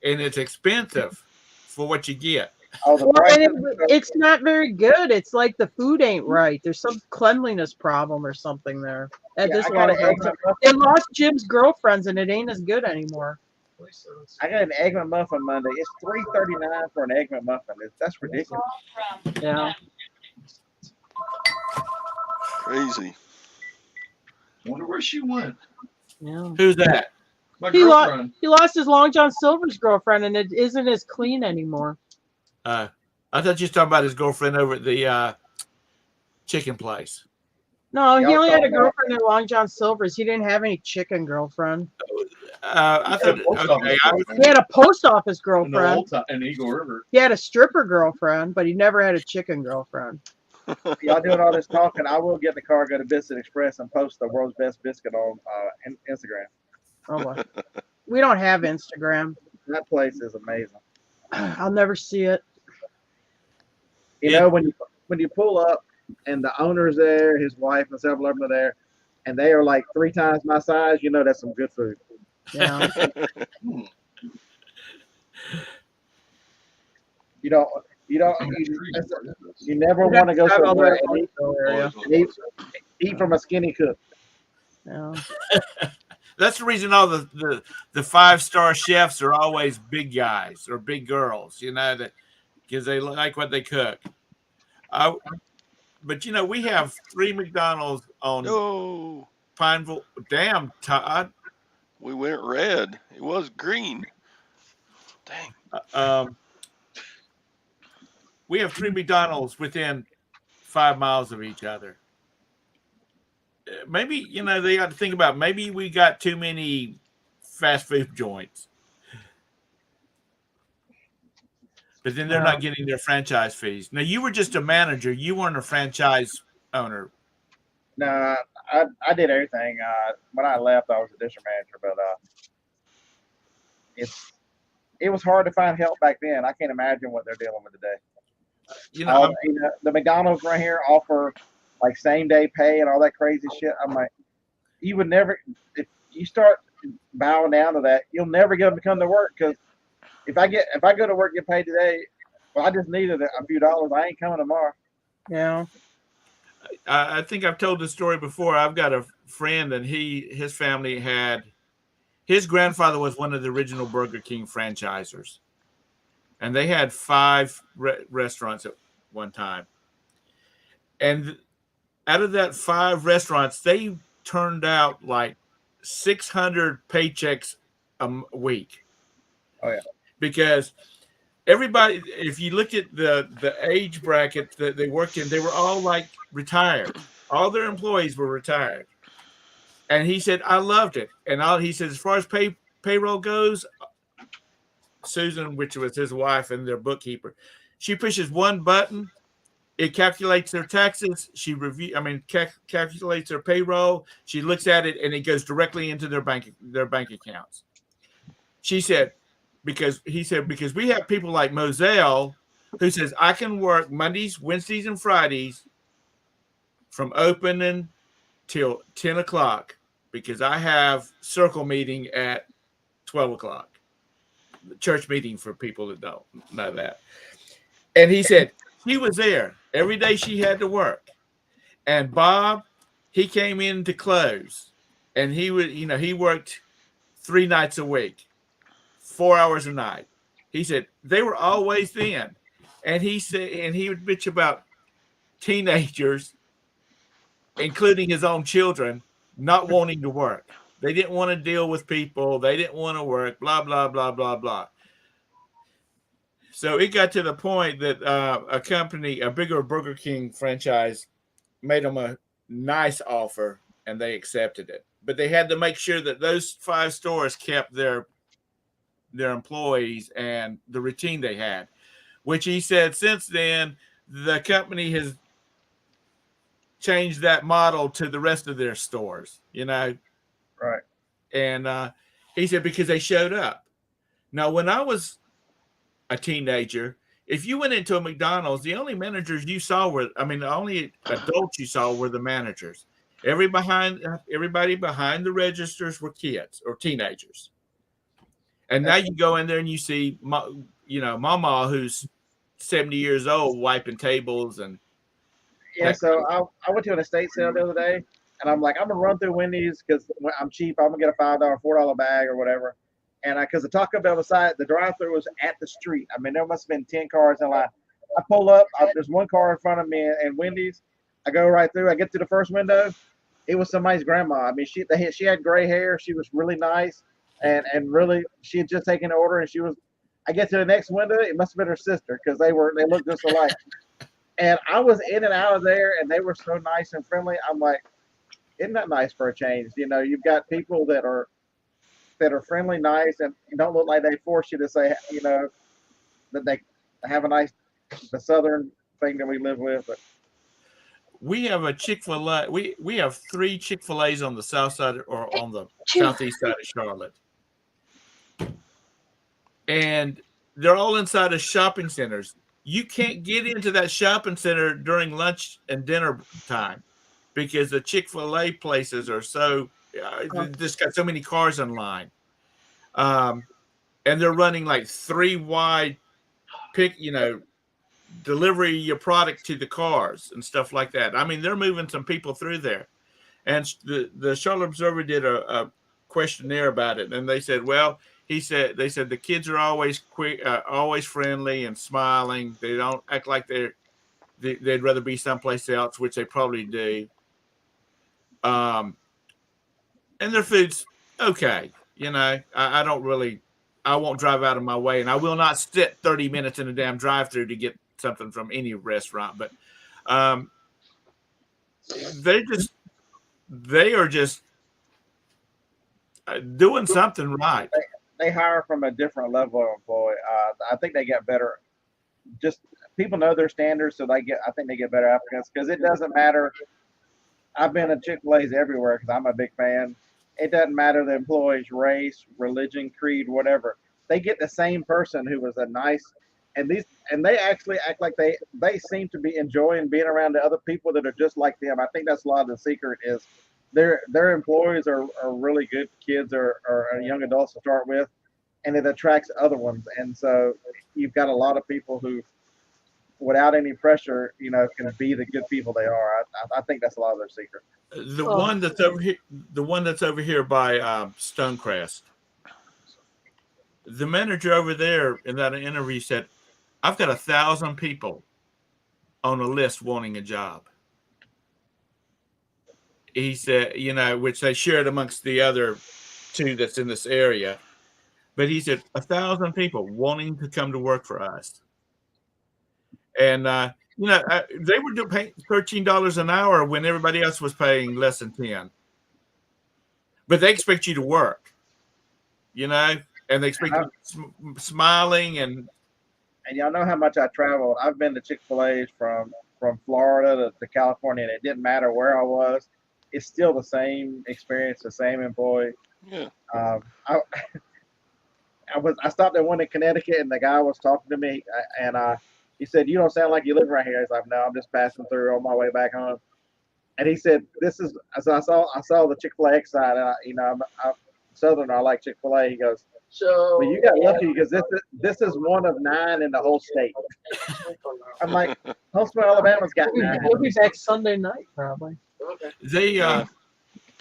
S2: And it's expensive for what you get.
S4: Oh, the
S5: Well,
S4: price
S5: and it's not very good. It's like the food ain't right. There's some cleanliness problem or something there. At this one, they lost Jim's girlfriends, and it ain't as good anymore.
S4: I got an egg McMuffin Monday. It's $3.39 for an egg McMuffin. That's ridiculous.
S5: Yeah.
S1: Crazy.
S6: Wonder where she went.
S5: Yeah.
S2: Who's that?
S6: My
S5: He
S6: girlfriend.
S5: lost his Long John Silver's girlfriend, and it isn't as clean anymore.
S2: I thought you were talking about his girlfriend over at the chicken place.
S5: No, he
S4: Y'all
S5: only had a
S4: talking about-
S5: girlfriend at Long John Silver's. He didn't have any chicken girlfriend.
S2: I thought. Okay,
S5: He had a post office
S6: In the
S5: girlfriend.
S6: old time, in Eagle River.
S5: He had a stripper girlfriend, but he never had a chicken girlfriend.
S4: Y'all doing all this talking, I will get in the car, go to Biscuit Express, and post the world's best biscuit on Instagram.
S5: Oh, well. We don't have Instagram.
S4: That place is amazing.
S5: I'll never see it.
S4: You know, when you pull up and the owner's there, his wife and several of them are there, and they are like 3 times my size, you know that's some good food.
S5: Yeah.
S4: You never want to go somewhere and eat from a skinny cook.
S5: Yeah.
S2: That's the reason all the 5-star chefs are always big guys or big girls, that because they like what they cook. But we have 3 McDonald's on
S1: No,
S2: Pineville. Damn, Todd.
S1: we went red. It was green. Dang.
S2: We have 3 McDonald's within 5 miles of each other. Maybe, they got to think about, maybe we got too many fast food joints. But then they're not getting their franchise fees. Now, you were just a manager. You weren't a franchise owner.
S4: No, I did everything. When I left, I was a district manager, but it was hard to find help back then. I can't imagine what they're dealing with today. The McDonald's right here offer like same day pay and all that crazy shit. I'm like, you would never, if you start bowing down to that, you'll never get them to come to work. Because if I go to work and get paid today, well, I just needed a few dollars. I ain't coming tomorrow.
S5: Yeah.
S2: I think I've told this story before. I've got a friend, and his family his grandfather was one of the original Burger King franchisors, and they had 5 restaurants at one time. And out of that 5 restaurants, they turned out like 600 paychecks a week.
S4: Oh, yeah.
S2: Because everybody, if you look at the age bracket that they worked in, they were all like retired. All their employees were retired. And he said, I loved it. And he said, as far as payroll goes, Susan, which was his wife and their bookkeeper, she pushes one button. It calculates their taxes. She calculates their payroll. She looks at it, and it goes directly into their bank accounts. She said, because we have people like Moselle, who says I can work Mondays, Wednesdays, and Fridays from opening till 10 o'clock because I have circle meeting at 12 o'clock. Church meeting for people that don't know that. And he said he was there every day she had to work. And Bob, he came in to close. And he worked 3 nights a week, 4 hours a night. He said they were always in. And he said, and he would bitch about teenagers, including his own children, not wanting to work. They didn't want to deal with people. They didn't want to work, blah, blah, blah, blah, blah. So it got to the point that a bigger Burger King franchise made them a nice offer, and they accepted it. But they had to make sure that those 5 stores kept their employees and the routine they had, which he said since then, the company has changed that model to the rest of their stores,
S4: Right.
S2: And he said because they showed up. Now, when I was a teenager, if you went into a McDonald's, the only managers you saw the only adults you saw were the managers. Everybody behind the registers were kids or teenagers. And now you go in there and you see, Mama, who's 70 years old, wiping tables and.
S4: Yeah, so I went to an estate sale the other day, and I'm like, I'm gonna run through Wendy's because I'm cheap. I'm gonna get a $5, $4 bag or whatever. And because the Taco Bell beside the drive-thru was at the street. I mean, there must have been 10 cars in line. I pull up. There's one car in front of me and Wendy's. I go right through. I get to the first window. It was somebody's grandma. I mean, she had gray hair. She was really nice, and really she had just taken an order, and she was. I get to the next window. It must have been her sister because they looked just alike. And I was in and out of there, and they were so nice and friendly. I'm like, isn't that nice for a change? You've got people that are friendly, nice, and don't look like they force you to say, that they have the Southern thing that we live with. But
S2: we have a Chick-fil-A. We have 3 Chick-fil-A's on the south side or on the southeast side of Charlotte. And they're all inside of shopping centers. You can't get into that shopping center during lunch and dinner time because the Chick-fil-A places are so just got so many cars in line. And they're running like 3 wide delivery your product to the cars and stuff like that. I mean, they're moving some people through there. And the Charlotte Observer did a questionnaire about it, and they said, they said the kids are always quick, always friendly and smiling. They don't act like they'd rather be someplace else, which they probably do. And their food's okay. I won't drive out of my way, and I will not sit 30 minutes in a damn drive-through to get something from any restaurant. But they are just doing something right.
S4: They hire from a different level of employee. I think they get better. Just people know their standards, so I think they get better applicants because it doesn't matter. I've been at Chick-fil-A's everywhere because I'm a big fan. It doesn't matter the employee's race, religion, creed, whatever. They get the same person who was a nice, and they actually act like they seem to be enjoying being around the other people that are just like them. I think that's a lot of the secret is their employees are really good kids or young adults to start with, and it attracts other ones. And so you've got a lot of people who, without any pressure, can be the good people they are. I think that's a lot of their secret.
S2: The one that's over here by Stonecrest. The manager over there in that interview said, "I've got 1,000 people on a list wanting a job." He said, which they shared amongst the other 2 that's in this area. But he said 1,000 people wanting to come to work for us. And, they were paying $13 an hour when everybody else was paying less than 10. But they expect you to work, and they expect you smiling and
S4: y'all know how much I traveled. I've been to Chick-fil-A's from Florida to California, and it didn't matter where I was. It's still the same experience, the same employee.
S1: Yeah.
S4: I stopped at one in Connecticut, and the guy was talking to me, and he said, "You don't sound like you live right here." He's like, "No, I'm just passing through on my way back home." And he said, "This is." So I saw the Chick-fil-A side, and I'm Southern. I like Chick-fil-A. He goes, "Well, you got lucky because this is one of 9 in the whole state." I'm like, Huntsville, Alabama's got 9.
S5: We'll be back Sunday night probably.
S2: they
S1: Yeah.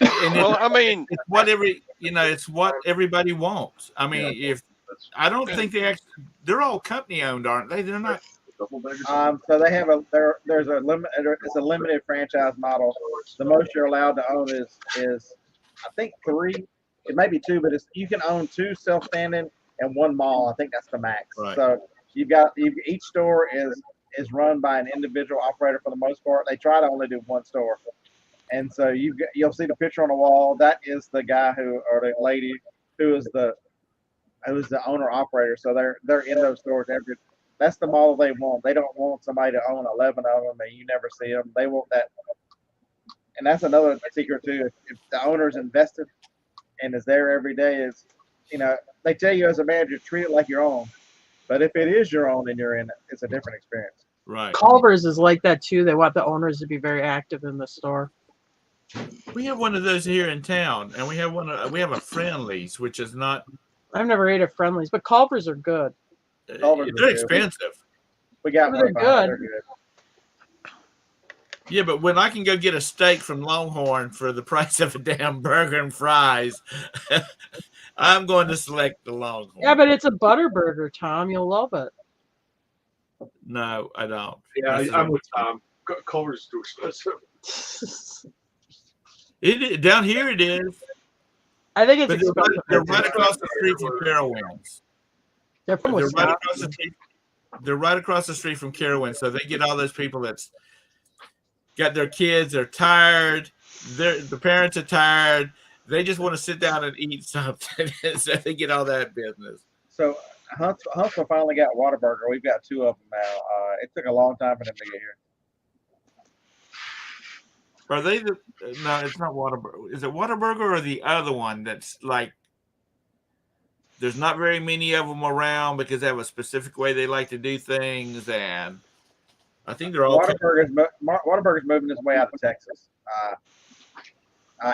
S2: and
S1: Well, I mean,
S2: it's what it's what everybody wants. I mean, if I don't think they're all company owned, aren't they? They're not.
S4: So they have there's a limit. It's a limited franchise model. The most you're allowed to own is I think 3. It may be 2, but you can own 2 self-standing and 1 mall. I think that's the max.
S2: Right.
S4: So each store is run by an individual operator for the most part. They try to only do 1 store, and so you'll see the picture on the wall. That is the guy or the lady who is the owner operator. So they're in those stores every. That's the model they want. They don't want somebody to own 11 of them and you never see them. They want that. And that's another secret too. If the owner's invested and is there every day, they tell you as a manager, treat it like your own. But if it is your own and you're in it, it's a different experience.
S2: Right.
S5: Culver's is like that too. They want the owners to be very active in the store.
S2: We have one of those here in town, and we have a Friendly's, which is not.
S5: I've never ate at Friendly's, but Culver's are good.
S2: They're expensive.
S4: We got
S5: They're
S4: one.
S5: good.
S4: They're good.
S2: Yeah, but when I can go get a steak from Longhorn for the price of a damn burger and fries, I'm going to select the Longhorn.
S5: Yeah, but it's a butter burger, Tom. You'll love it.
S2: No, I don't.
S6: Yeah, I'm with Tom. Culver's is too expensive.
S2: Down here it is.
S5: I think it's
S2: But
S5: expensive.
S2: they're right across the street from Carowinds.
S5: They're from
S2: They're right
S5: Wisconsin.
S2: across the street. They're right across the street from Carowinds, so they get all those people that's got their kids. They're tired. The parents are tired. They just want to sit down and eat something, so they get all that business.
S4: So Huntsville finally got Whataburger. We've got 2 of them now. It took a long time for them to get here.
S2: Are they no, it's not Whataburger. Is it Whataburger or the other one that's like there's not very many of them around because they have a specific way they like to do things, and I think they're all
S4: Whataburger's moving his way out to Texas.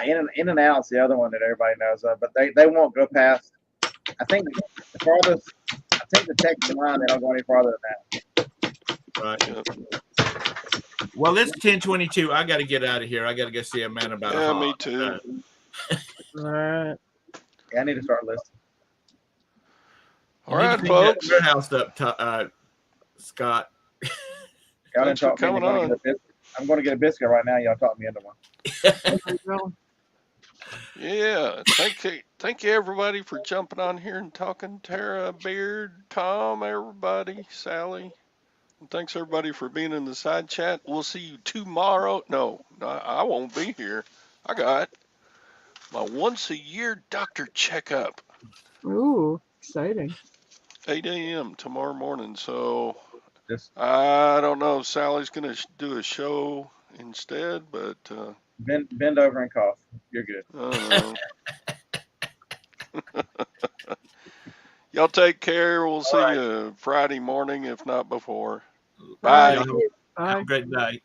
S4: In and out's the other one that everybody knows of, but they won't go past. I think the Texas line, they don't go any farther than that.
S2: right. Well, it's 10:22. I got to get out of here. I got to go see a man about.
S1: Yeah, me too.
S5: All right.
S4: Yeah, I need to start listening.
S1: All right, folks.
S2: Your house up, Scott.
S4: Y'all
S1: Thanks
S4: didn't
S1: for
S4: talk me
S1: coming
S4: into
S1: on.
S4: I'm going to get a biscuit right now. Y'all talk me into one.
S1: Yeah, thank you everybody for jumping on here and talking. Tara, Beard, Tom, everybody, Sally. And thanks everybody for being in the side chat. We'll see you tomorrow. No, I won't be here. I got my once a year doctor checkup.
S5: Ooh, exciting.
S1: 8 a.m. tomorrow morning. So I don't know if Sally's going to do a show instead, but
S4: bend over and cough. You're good.
S1: I don't know. Y'all take care. We'll see you Friday morning, if not before. Bye.
S2: Have a great day.